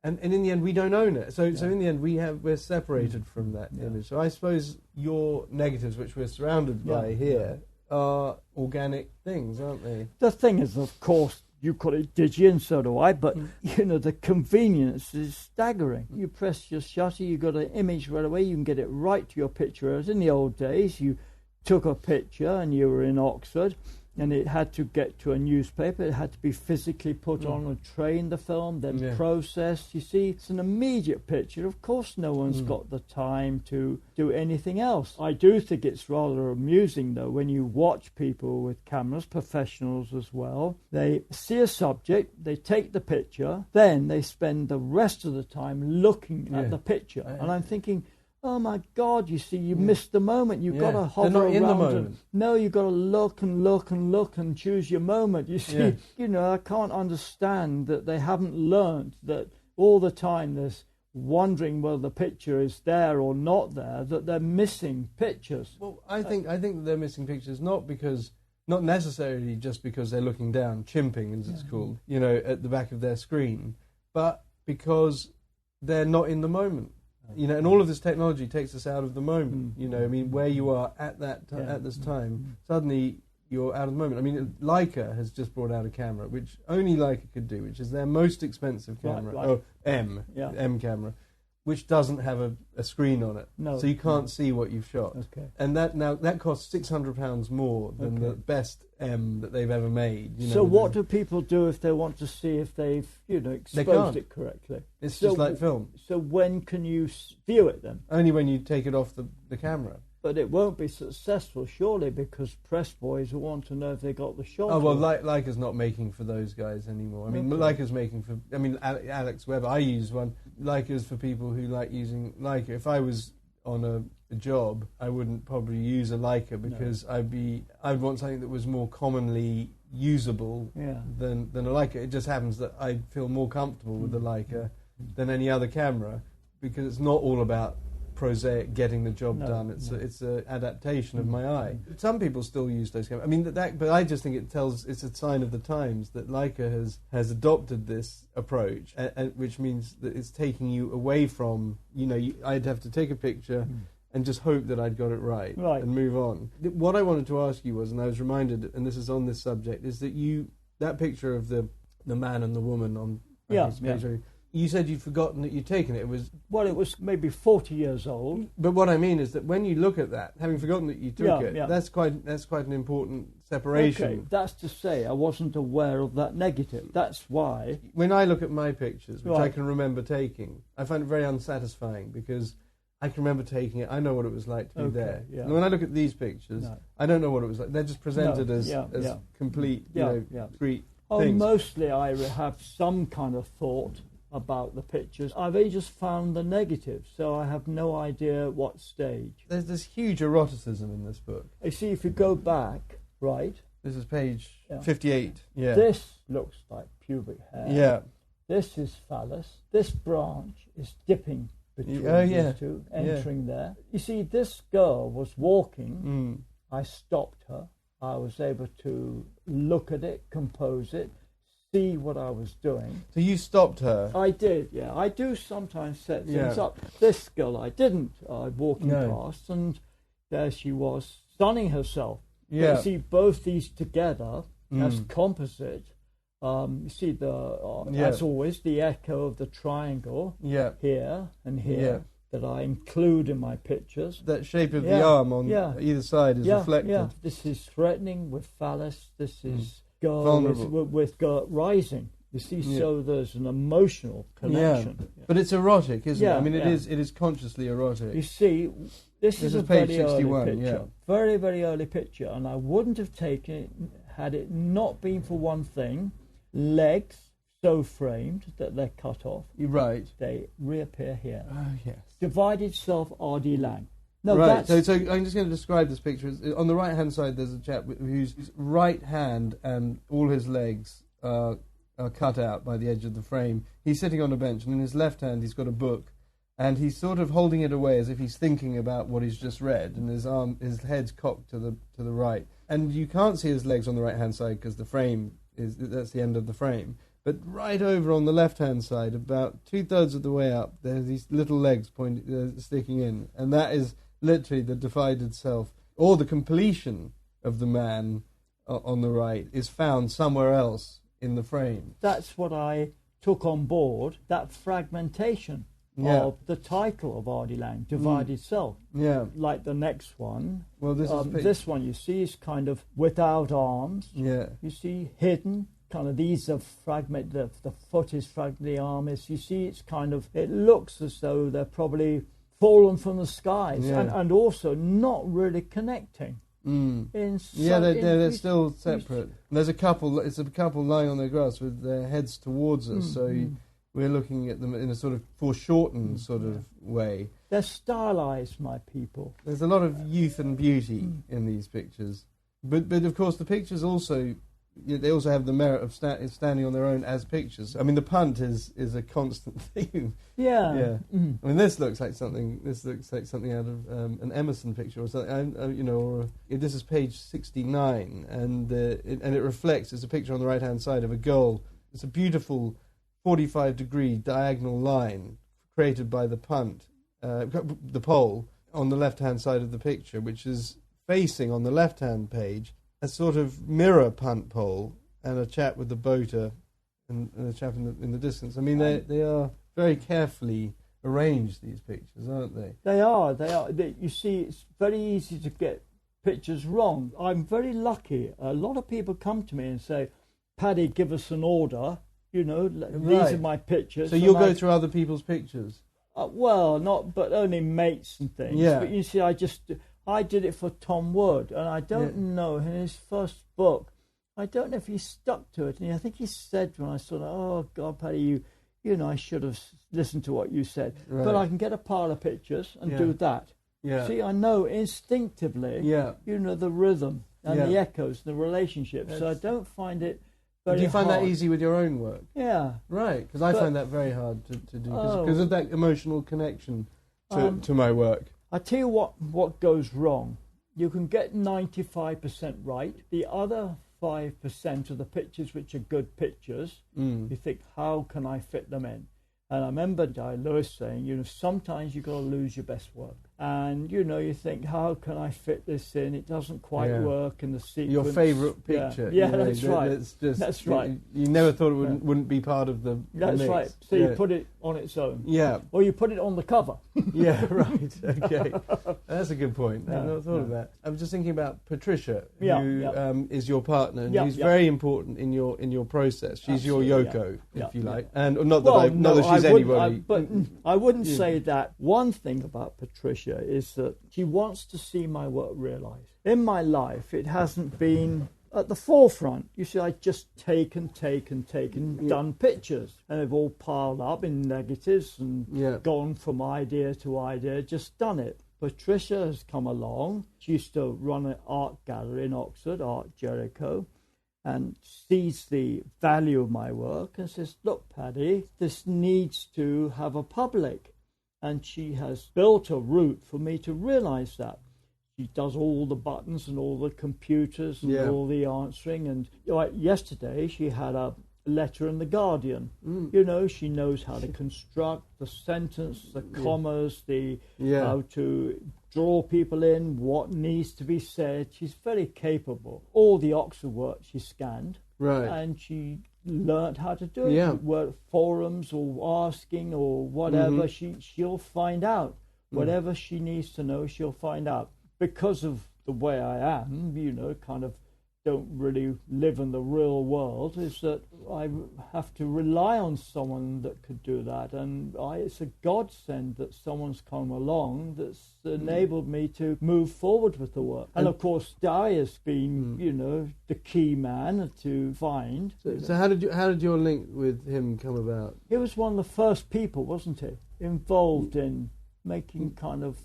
And in the end, we don't own it. So in the end, we're separated from that image. So I suppose your negatives, which we're surrounded by here, are organic things, aren't they? The thing is, of course, you call it digi, and so do I. But the convenience is staggering. You press your shutter, you got an image right away. You can get it right to your picture. As in the old days, you took a picture and you were in Oxford, and it had to get to a newspaper. It had to be physically put on a train, the film, then processed. You see, it's an immediate picture. Of course, no one's got the time to do anything else. I do think it's rather amusing, though, when you watch people with cameras, professionals as well. They see a subject, they take the picture, then they spend the rest of the time looking at the picture. And I'm thinking, oh my God, you see, you missed the moment. You've got to hover around. In the moment. No, you've got to look and look and look and choose your moment. You see, I can't understand that they haven't learned that all the time there's wondering whether the picture is there or not there, that they're missing pictures. Well, I think that they're missing pictures not necessarily just because they're looking down, chimping as it's called, at the back of their screen, but because they're not in the moment. And all of this technology takes us out of the moment. Where you are at this time, suddenly you're out of the moment. I mean, Leica has just brought out a camera, which only Leica could do, which is their most expensive camera, M camera, which doesn't have a screen on it, so you can't see what you've shot. Okay. And that costs £600 more than the best M that they've ever made. So what do people do if they want to see if they've exposed it correctly? It's just like film. So when can you view it then? Only when you take it off the camera. But it won't be successful, surely, because press boys will want to know if they got the shot. Oh, well, Leica's not making for those guys anymore. I mean, Leica's making for... I mean, Alex Webb, I use one. Leica's for people who like using Leica. If I was on a job, I wouldn't probably use a Leica because I'd want something that was more commonly usable than a Leica. It just happens that I feel more comfortable with the Leica than any other camera because it's not all about prosaic getting the job done. It's an adaptation of my eye. Some people still use those cameras. I mean, but I just think it's a sign of the times that Leica has adopted this approach, which means that it's taking you away from, I'd have to take a picture and just hope that I'd got it right and move on. What I wanted to ask you was, and I was reminded, and this is on this subject, is that that picture of the man and the woman on his picture, you said you'd forgotten that you'd taken it. It was maybe 40 years old. But what I mean is that when you look at that, having forgotten that you took it, that's quite an important separation. Okay, that's to say I wasn't aware of that negative. That's why. When I look at my pictures, which I can remember taking, I find it very unsatisfying because I can remember taking it. I know what it was like to be there. Yeah. And when I look at these pictures, I don't know what it was like. They're just presented as complete, discrete things. Mostly I have some kind of thought about the pictures. I've only just found the negatives, so I have no idea what stage. There's this huge eroticism in this book. You see, if you go back, this is page 58. Yeah. This looks like pubic hair. Yeah. This is phallus. This branch is dipping between these two, entering there. You see, this girl was walking. I stopped her. I was able to look at it, compose it, see what I was doing. So you stopped her? I did, yeah. I do sometimes set things up. This girl I didn't. Walking past, and there she was, sunning herself. Yeah. But you see both these together as composite. You see as always, the echo of the triangle here and here that I include in my pictures. That shape of the arm on either side is reflected. Yeah. This is threatening with phallus. This is girl with girl rising. You see, so there's an emotional connection. Yeah. But it's erotic, isn't it? I mean, it is consciously erotic. You see, this is a page very 61, early picture. Very, very early picture. And I wouldn't have taken it had it not been for one thing. Legs so framed that they're cut off. Right. They reappear here. Oh, yes. Divided self, R.D. Lang. No, right. So I'm just going to describe this picture. On the right-hand side, there's a chap whose right hand and all his legs are cut out by the edge of the frame. He's sitting on a bench, and in his left hand he's got a book, and he's sort of holding it away as if he's thinking about what he's just read, and his head's cocked to the right. And you can't see his legs on the right-hand side because the frame that's the end of the frame. But right over on the left-hand side, about 2/3 of the way up, there's these little legs sticking in, and that is literally the divided self, or the completion of the man on the right is found somewhere else in the frame. That's what I took on board, that fragmentation of the title of R.D. Lang, Divided Self. Yeah. Like the next one. Well, this one you see is kind of without arms. Yeah. You see hidden. Kind of these are fragmented. The foot is fragmented. The arm is. You see, it's kind of. It looks as though they're probably fallen from the skies, and also not really connecting. They're still separate. There's a couple. It's a couple lying on the grass with their heads towards us. We're looking at them in a sort of foreshortened sort of way. They're stylized, my people. There's a lot of youth and beauty in these pictures, but of course the pictures also. They also have the merit of standing on their own as pictures. I mean, the punt is a constant theme. Yeah. I mean, this looks like something. This looks like something out of an Emerson picture or something. This is page 69, and it reflects. It's a picture on the right-hand side of a girl. It's a beautiful 45-degree diagonal line created by the punt, the pole on the left-hand side of the picture, which is facing on the left-hand page. A sort of mirror punt pole and a chap with the boater and a chap in the distance. I mean, they are very carefully arranged, these pictures, aren't they? They are. You see, it's very easy to get pictures wrong. I'm very lucky. A lot of people come to me and say, Paddy, give us an order. These are my pictures. So you'll go through other people's pictures? But only mates and things. Yeah. But you see, I did it for Tom Wood, and I don't know, in his first book, I don't know if he stuck to it. And I think he said when I saw that, oh, God, Paddy, I should have listened to what you said. Right. But I can get a pile of pictures and do that. Yeah. See, I know instinctively, the rhythm and the echoes, the relationships. So I don't find it very hard. Do you find that easy with your own work? Yeah. Right, because I find that very hard to do, because of that emotional connection to my work. I tell you what goes wrong. You can get 95% right. The other 5% of the pictures which are good pictures, you think, how can I fit them in? And I remember Di Lewis saying, sometimes you've got to lose your best work. And, you think, how can I fit this in? It doesn't quite work in the sequence. Your favourite picture. Yeah, that's right. That's right. You never thought it wouldn't be part of the That's mix. right. So you put it on its own. Yeah. Or you put it on the cover. Yeah, right. Okay. That's a good point. I've not thought of that. I was just thinking about Patricia, who is your partner, and who's very important in your process. She's your Yoko, if you like. And not that she's anybody. But I wouldn't say that. One thing about Patricia is that she wants to see my work realised. In my life, it hasn't been at the forefront. You see, I just taken, done pictures, and they've all piled up in negatives and gone from idea to idea, just done it. Patricia has come along. She used to run an art gallery in Oxford, Art Jericho, and sees the value of my work and says, look, Paddy, this needs to have a public. And she has built a route for me to realise that. She does all the buttons and all the computers and all the answering. And yesterday she had a letter in the Guardian. You know, she knows how to construct the sentence, the commas, how to draw people in, what needs to be said. She's very capable. All the Oxford work she scanned, and she learned how to do it. Yeah. Were forums or asking or whatever, she'll find out. Whatever she needs to know, she'll find out. Because of the way I am, you know, kind of don't really live in the real world, is that I have to rely on someone that could do that, and it's a godsend that someone's come along that's enabled me to move forward with the work. And of course, Di has been, you know, the key man to find. So how did your link with him come about? He was one of the first people, wasn't he, involved in making kind of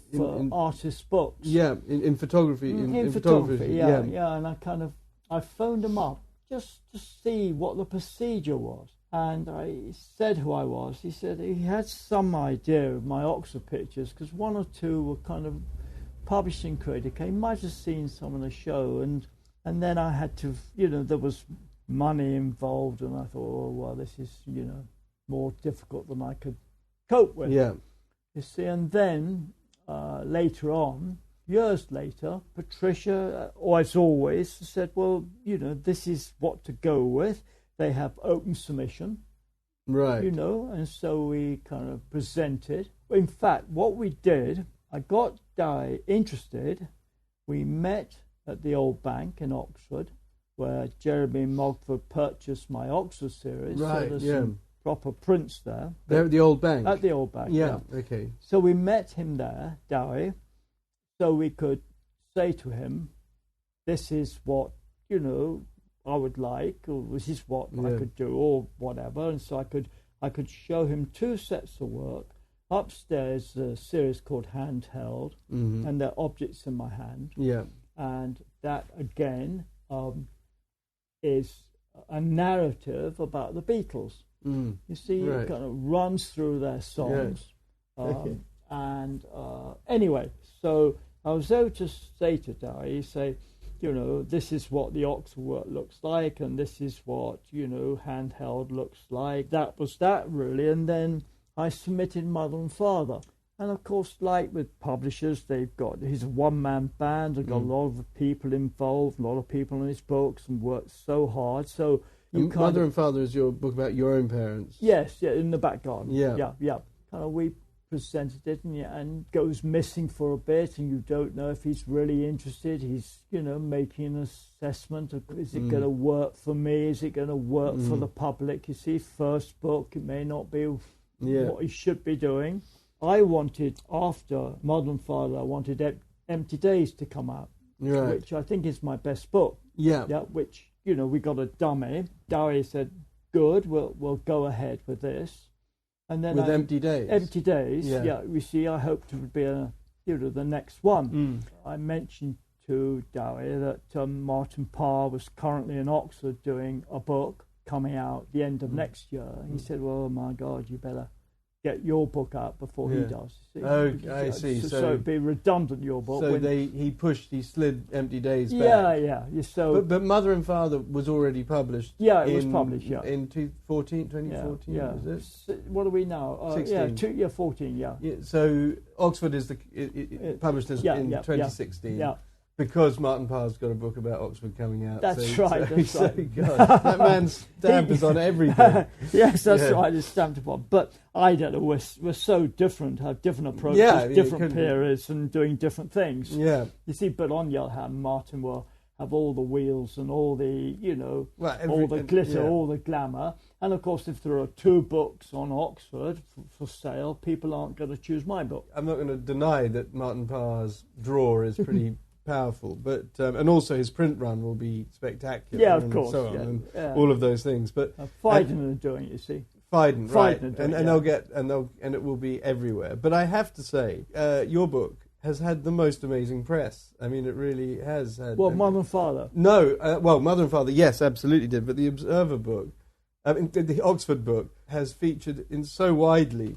artist books. Yeah, in photography. In photography, yeah. And I phoned him up just to see what the procedure was. And I said who I was. He said he had some idea of my Oxford pictures, because one or two were kind of publishing critic. He might have seen some of the show. And then I had to, you know, there was money involved. And I thought, oh, well, this is, you know, more difficult than I could cope with. Yeah. You see, and then later on, years later, Patricia, as always, said, well, you know, this is what to go with. They have open submission. Right. You know, and so we kind of presented. In fact, what we did, I got Di interested. We met at the Old Bank in Oxford, where Jeremy Mogford purchased my Oxford series. Right, so there's some proper prints there. There at the Old Bank? At the Old Bank, yeah. Okay. So we met him there, Dowie, so we could say to him, this is what, you know, I would like, or this is what I could do, or whatever. And so I could show him two sets of work. Upstairs, a series called Handheld, and they're objects in my hand. Yeah. And that, again, is a narrative about the Beatles. You see, it kind of runs through their songs. Anyway, so I was able to say to Di, say, you know, this is what the Oxford work looks like, and this is what, you know, Handheld looks like. That was that, really. And then I submitted Mother and Father. And of course, like with publishers, he's a one-man band, they've got a lot of people involved, a lot of people in his books, and worked so hard. So Mother and Father is your book about your own parents. Yes, in the back garden. Yeah. Kind of we presented it, and goes missing for a bit, and you don't know if he's really interested. He's, you know, making an assessment of, is it going to work for me? Is it going to work for the public? You see, first book, it may not be what he should be doing. I wanted, after Mother and Father, I wanted Empty Days to come out, which I think is my best book. Yeah, which, you know, we got a dummy. Dowie said, good, we'll go ahead with this. And then with Empty Days. Empty Days, you see, I hoped it would be the next one. I mentioned to Dowie that Martin Parr was currently in Oxford doing a book coming out the end of next year. He said, well, oh my God, you better get your book out before he does. See? Oh, I see. So it'd be redundant, your book. So he slid Empty Days back. So, but Mother and Father was already published. Yeah, it was published, in 2014, was it? What are we now? 16. 14, So Oxford is published in 2016. Yeah. Because Martin Parr's got a book about Oxford coming out. That's right. God, that man's stamp is on everything. Yes, that's right. It's stamped upon. But I don't know. We're so different. Have different approaches, different periods, and doing different things. Yeah. You see, but on the other hand, Martin will have all the wheels and all the, you know, all the glitter, all the glamour. And of course, if there are two books on Oxford for sale, people aren't going to choose my book. I'm not going to deny that Martin Parr's drawer is pretty powerful, but and also his print run will be spectacular. Yeah, of course. So on, and all of those things. But Phaidon are doing it, you see. Phaidon, right? And it will be everywhere. But I have to say, your book has had the most amazing press. I mean, it really has had. Well, Mother and Father. No, Mother and Father, yes, absolutely did. But the Observer book, the Oxford book, has featured in so widely.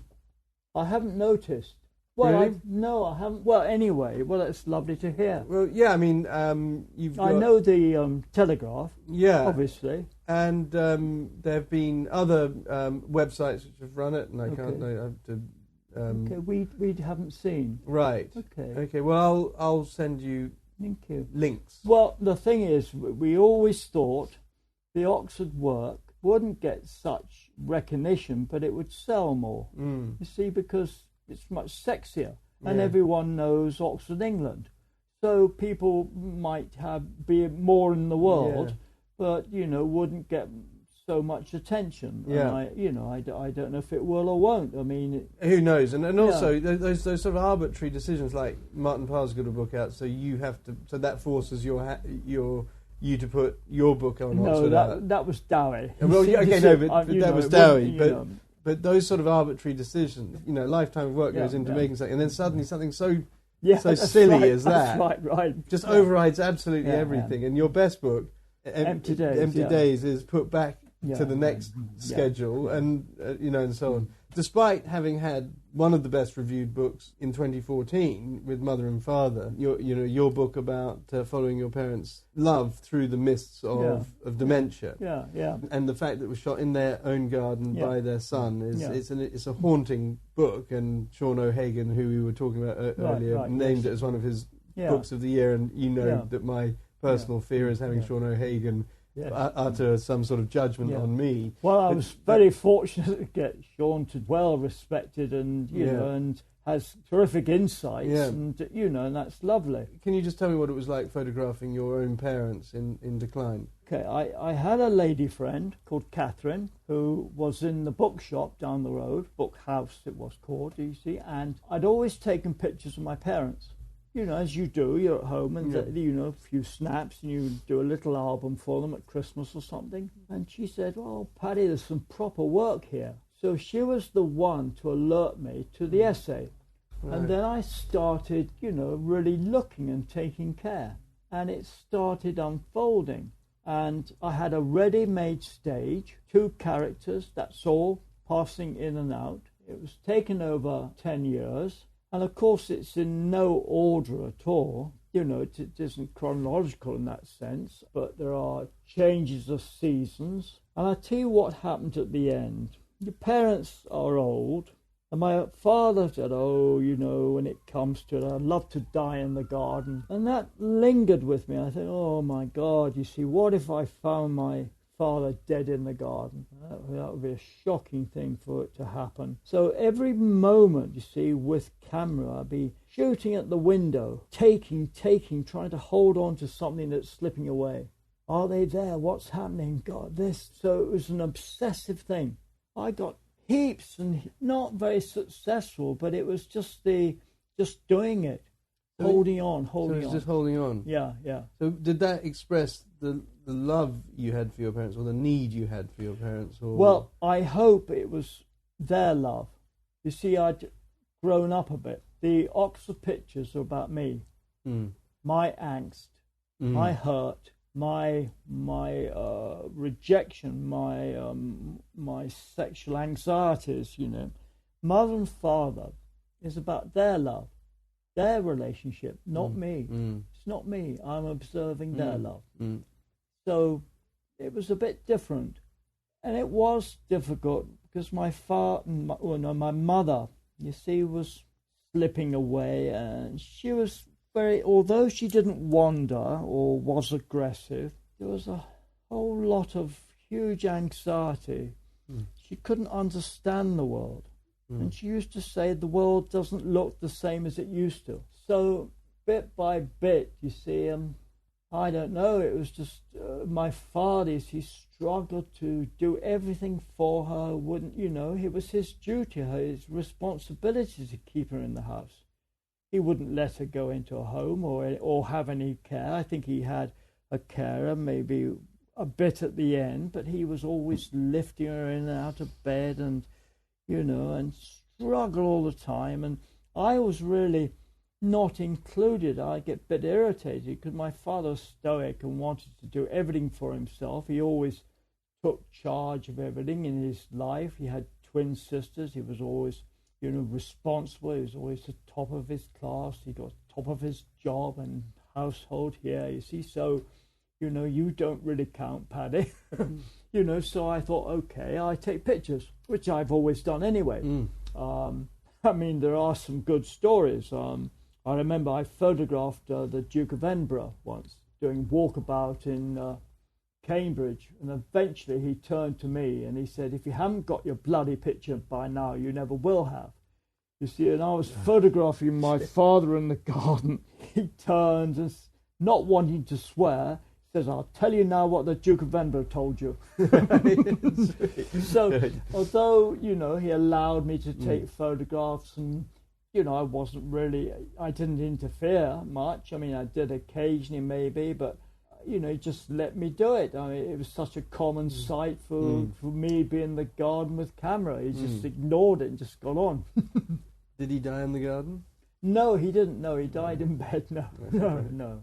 I haven't noticed. Well, really? No, I haven't. Well, anyway, it's lovely to hear. Well, yeah, I mean, you've got... I know the Telegraph, obviously. And there have been other websites which have run it, and I can't know. I have to. Okay, we haven't seen. Right. Okay. Well, I'll send you. Thank you. Links. Well, the thing is, we always thought the Oxford work wouldn't get such recognition, but it would sell more. You see, because it's much sexier, and everyone knows Oxford, England. So people might be more in the world, but wouldn't get so much attention. Yeah. And I don't know if it will or won't. I mean, who knows? And also those sort of arbitrary decisions, like Martin Parr's got a book out, so you have to. So that forces you to put your book on Oxford. No, that was Dowie. Well, that was Dowie. But those sort of arbitrary decisions, lifetime of work goes into making something, and then suddenly something so silly as that, right, just overrides absolutely everything. And your best book, Empty Days, is put back to the next schedule, and and so on. Despite having had one of the best reviewed books in 2014 with Mother and Father, your book about following your parents' love through the mists of dementia, and the fact that it was shot in their own garden by their son it's a haunting book. And Sean O'Hagan, who we were talking about earlier, named it as one of his books of the year, and that my personal fear is having Sean O'Hagan utter some sort of judgment on me. Well, I was very fortunate to get Sean to well respected, and and has terrific insights, and and that's lovely. Can you just tell me what it was like photographing your own parents in decline? Okay, I had a lady friend called Catherine who was in the bookshop down the road, Book House it was called, you see, and I'd always taken pictures of my parents. As you do, you're at home and, a few snaps, and you do a little album for them at Christmas or something. And she said, "Oh, Paddy, there's some proper work here." So she was the one to alert me to the essay. Right. And then I started, really looking and taking care. And it started unfolding. And I had a ready-made stage, 2 characters, that's all, passing in and out. It was taken over 10 years. And of course, it's in no order at all. It isn't chronological in that sense, but there are changes of seasons. And I'll tell you what happened at the end. Your parents are old, and my father said, when it comes to it, I'd love to die in the garden. And that lingered with me. I thought, oh my God, what if I found my father dead in the garden? That would be a shocking thing for it to happen. So every moment, with camera, I'd be shooting at the window, taking, trying to hold on to something that's slipping away. Are they there? What's happening? God, this. So it was an obsessive thing. I got heaps, and not very successful, but it was just doing it. Holding on. Just holding on. Yeah. So did that express the love you had for your parents, or the need you had for your parents? Or? Well, I hope it was their love. I'd grown up a bit. The Oxford pictures are about me, my angst, my hurt, my rejection, my sexual anxieties. Mother and Father is about their love. Their relationship, not me. It's not me. I'm observing their love. So it was a bit different. And it was difficult because my mother, was slipping away, and she was although she didn't wander or was aggressive, there was a whole lot of huge anxiety. She couldn't understand the world. And she used to say the world doesn't look the same as it used to. So bit by bit, I don't know, it was just my father, he struggled to do everything for her, it was his duty, his responsibility to keep her in the house. He wouldn't let her go into a home or have any care. I think he had a carer, maybe a bit at the end, but he was always lifting her in and out of bed and and struggle all the time. And I was really not included. I get a bit irritated because my father was stoic and wanted to do everything for himself. He always took charge of everything in his life. He had twin sisters. He was always, responsible. He was always the top of his class. He got top of his job and household here, So you don't really count, Paddy. So I thought, okay, I take pictures, which I've always done anyway. There are some good stories. I remember I photographed the Duke of Edinburgh once doing walkabout in Cambridge, and eventually he turned to me and he said, if you haven't got your bloody picture by now, you never will have. You see, and I was photographing my father in the garden. He turns and, not wanting to swear, says, I'll tell you now what the Duke of Edinburgh told you. So, although, he allowed me to take photographs and, I didn't interfere much. I did occasionally maybe, but, he just let me do it. It was such a common sight for me being in the garden with camera. He just ignored it and just got on. Did he die in the garden? No, he didn't. No, he died in bed. No.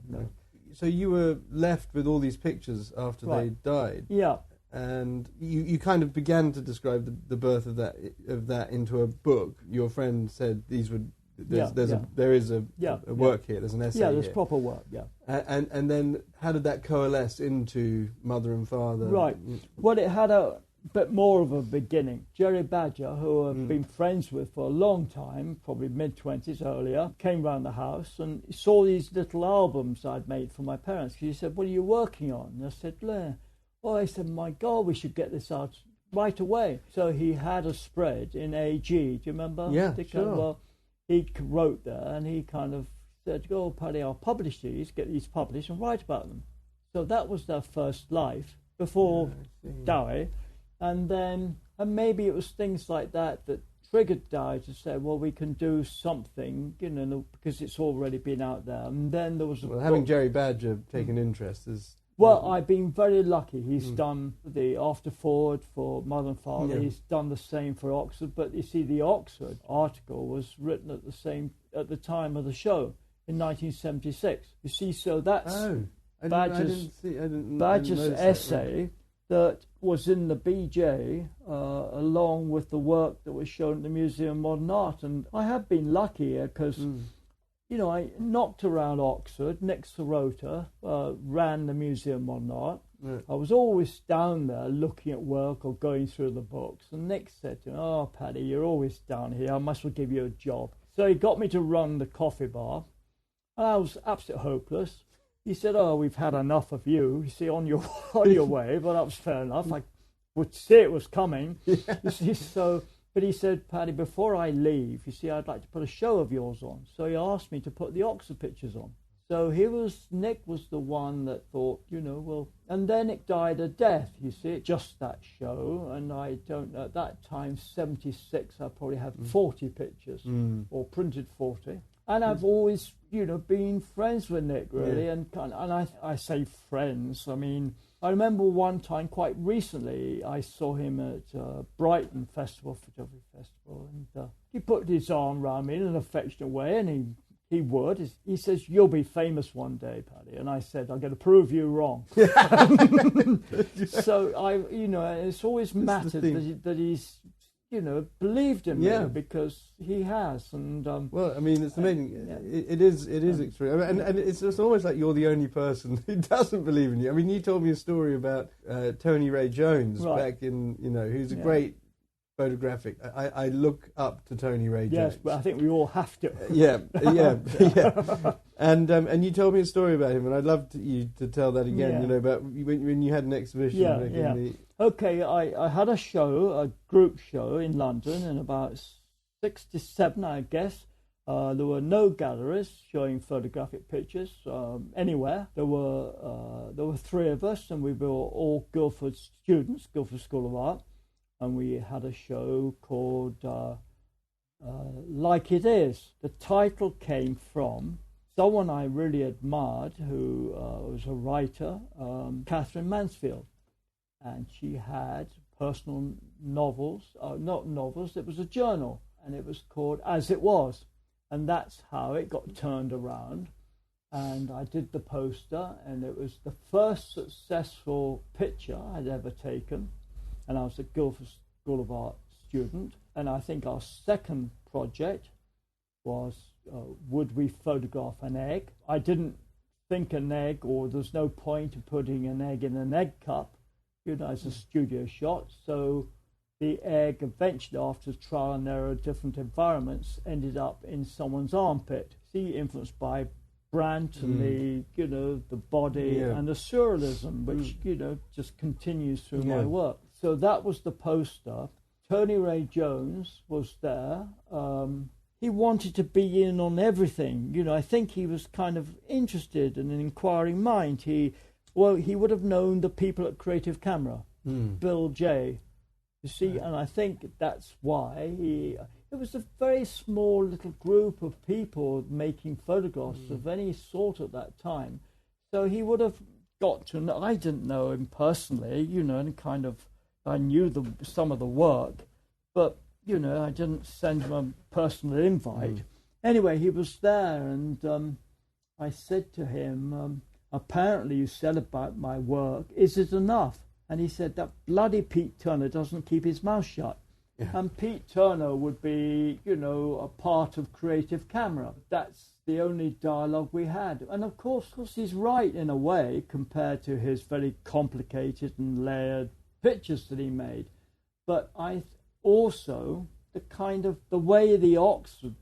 So you were left with all these pictures after they died. Yeah. And you kind of began to describe the birth of that into a book. Your friend said there is a work here. There's an essay. Yeah, there's here. Proper work. Yeah. And then how did that coalesce into Mother and Father? Right. Well, it had a bit more of a beginning. Jerry Badger, who I've been friends with for a long time, probably mid-20s earlier, came round the house and saw these little albums I'd made for my parents. He said, what are you working on? And I said, well, I said, my God, we should get this out right away. So he had a spread in AG. Do you remember? Yeah, sure. Well, he wrote there and he kind of said, oh, Paddy, I'll publish these, get these published and write about them. So that was their first life before Dowie. And then, maybe it was things like that triggered Dowie to say, well, we can do something, because it's already been out there. And then there was having Jerry Badger take an interest is... Well, I've been very lucky. He's done the After Forward for Mother and Father. Yeah. He's done the same for Oxford. But you see, the Oxford article was written at the time of the show in 1976. You see, so that's Badger's essay that was in the BJ, along with the work that was shown at the Museum of Modern Art. And I have been lucky because, I knocked around Oxford, next to Rota, ran the Museum of Modern Art. Yeah. I was always down there looking at work or going through the books. And Nick said to me, oh, Paddy, you're always down here. I must well give you a job. So he got me to run the coffee bar. And I was absolutely hopeless. He said, oh, we've had enough of you. You see, on your way. But that was fair enough. I would see it was coming. Yeah. You see, but he said, Paddy, before I leave, you see, I'd like to put a show of yours on. So he asked me to put the Oxford pictures on. So Nick was the one that thought, and then it died a death, you see, just that show. And I don't know, at that time, 76, I probably had 40 pictures, or printed 40. And I've always, been friends with Nick, really. Yeah. And I say friends. I remember one time, quite recently, I saw him at Brighton Photography Festival. And he put his arm around me in an affectionate way, and he would. He says, you'll be famous one day, Paddy. And I said, I'm going to prove you wrong. So, it's always mattered that he's, believed in me because he has. And it's amazing. It is extreme, and it's almost like you're the only person who doesn't believe in you. You told me a story about Tony Ray Jones back in, who's a great photographic. I look up to Tony Ray Jones. Yes, but I think we all have to. Yeah. And you told me a story about him, and I'd love you to tell that again. About when you had an exhibition. Okay, I had a group show in London in about 67, I guess. There were no galleries showing photographic pictures anywhere. There were three of us, and we were all Guildford students, Guildford School of Art, and we had a show called Like It Is. The title came from someone I really admired, who was a writer, Catherine Mansfield. And she had personal novels, not novels, it was a journal, and it was called As It Was. And that's how it got turned around. And I did the poster, and it was the first successful picture I'd ever taken. And I was a Guildford School of Art student. And I think our second project was, would we photograph an egg? I didn't think an egg, or there's no point in putting an egg in an egg cup, as a studio shot. So the egg eventually, after trial and error of different environments, ended up in someone's armpit. See, influenced by Brandt and the body and the surrealism, which just continues through my work. So that was the poster. Tony Ray Jones was there. He wanted to be in on everything. I think he was kind of interested in an inquiring mind. He would have known the people at Creative Camera, Bill J. You see, and I think that's why it was a very small little group of people making photographs of any sort at that time. So he would have got to know. I didn't know him personally, and kind of I knew some of the work, but I didn't send him a personal invite. Anyway, he was there, and I said to him, apparently you said about my work, is it enough? And he said, that bloody Pete Turner doesn't keep his mouth shut. Yeah. And Pete Turner would be, a part of Creative Camera. That's the only dialogue we had. And of course he's right in a way compared to his very complicated and layered pictures that he made. But also the way the Oxford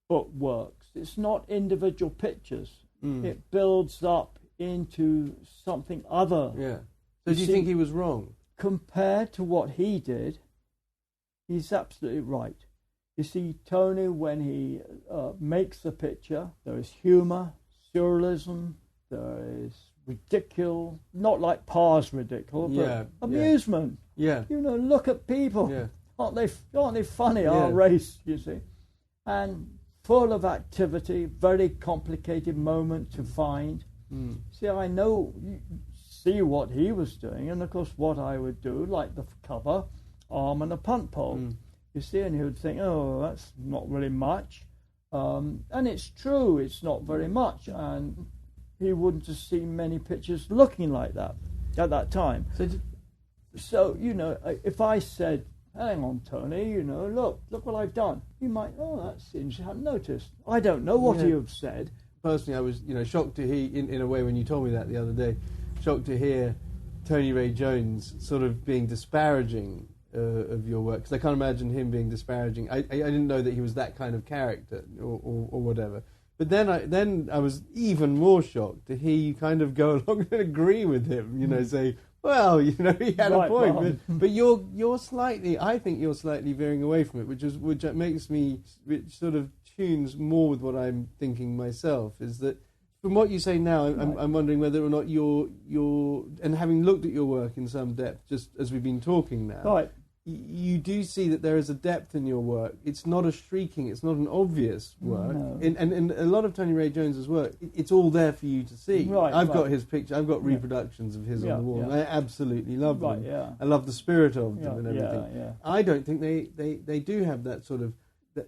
book works, it's not individual pictures. It builds up into something other. Yeah. So do you think he was wrong? Compared to what he did, he's absolutely right. You see, Tony, when he makes a picture, there is humour, surrealism, there is ridicule, not like Parr's ridicule, but amusement. Yeah. Look at people. Yeah. Aren't they funny, our race, you see? And full of activity, very complicated moment to find. See, I know, see what he was doing, and of course what I would do, like the cover, arm and a punt pole. You see, and he would think, oh, that's not really much. And it's true, it's not very much. And he wouldn't have seen many pictures looking like that at that time. So if I said, hang on, Tony, look what I've done, you might, oh, that's interesting, I hadn't noticed. I don't know what you have said. Personally, I was, shocked to hear, in a way, when you told me that the other day, shocked to hear Tony Ray Jones sort of being disparaging of your work, because I can't imagine him being disparaging. I didn't know that he was that kind of character or whatever. But then I was even more shocked to hear you kind of go along and agree with him. Say, well, he had a point. But you're slightly, I think you're slightly veering away from it, which makes me, which sort of tunes more with what I'm thinking myself. Is that from what you say now, I'm wondering whether or not you're and having looked at your work in some depth, just as we've been talking now. Right. You do see that there is a depth in your work. It's not a shrieking, it's not an obvious work. No. And a lot of Tony Ray Jones's work, it's all there for you to see. Right, I've got his picture, I've got reproductions of his on the wall. And I absolutely love them. Yeah. I love the spirit of them and everything. Yeah. I don't think they do have that sort of,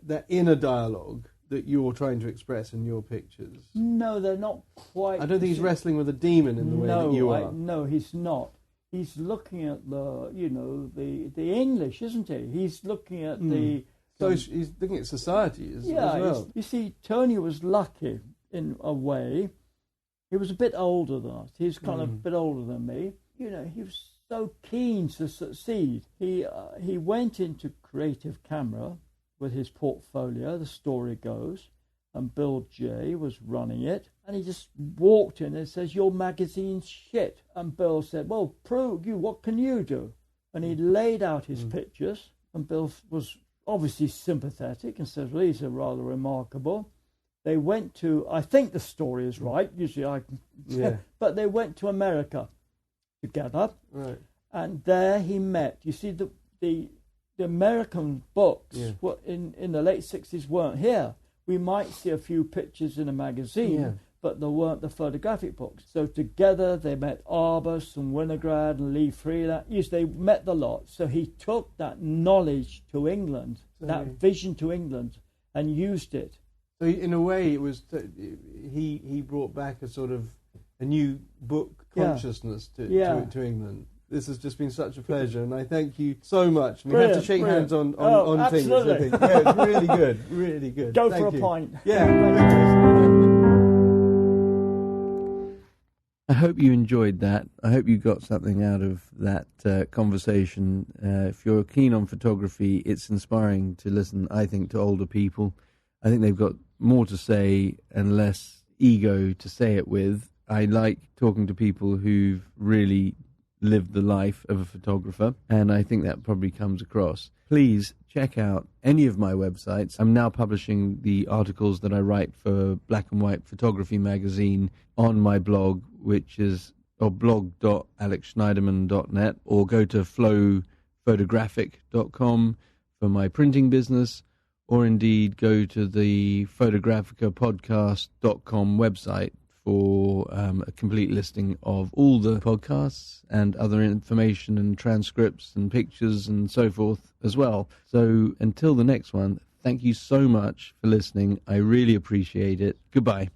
that inner dialogue that you're trying to express in your pictures. No, they're not quite. I don't think he's wrestling with a demon in the way that you are. No, he's not. He's looking at the English, isn't he? He's looking at the... So he's looking at society as well. You see, Tony was lucky in a way. He was a bit older than us. He's kind of a bit older than me. He was so keen to succeed. He went into Creative Camera with his portfolio, the story goes, and Bill J was running it, and he just walked in and says, your magazine's shit. And Bill said, well, what can you do? And he laid out his pictures, and Bill was obviously sympathetic and says, well, these are rather remarkable. They went to, I think the story is right, usually I can, but they went to America together, right. And there he met, you see, the American books were in the late 60s weren't here. We might see a few pictures in a magazine, but there weren't the photographic books. So together they met Arbus and Winograd and Lee Freeland. They met the lot. So he took that knowledge to England, that vision to England, and used it. So in a way, it was he brought back a sort of a new book consciousness to England. This has just been such a pleasure, and I thank you so much. We have to shake hands on things, I think. Yeah, it's really good, really good. Go for a pint. Yeah. I hope you enjoyed that. I hope you got something out of that conversation. If you're keen on photography, it's inspiring to listen, I think, to older people. I think they've got more to say and less ego to say it with. I like talking to people who've really lived the life of a photographer, and I think that probably comes across. Please check out any of my websites. I'm now publishing the articles that I write for Black and White Photography magazine on my blog, which is blog.alexschneiderman.net, or go to flowphotographic.com for my printing business, or indeed go to the photographicapodcast.com website for a complete listing of all the podcasts and other information and transcripts and pictures and so forth as well. So until the next one, thank you so much for listening. I really appreciate it. Goodbye.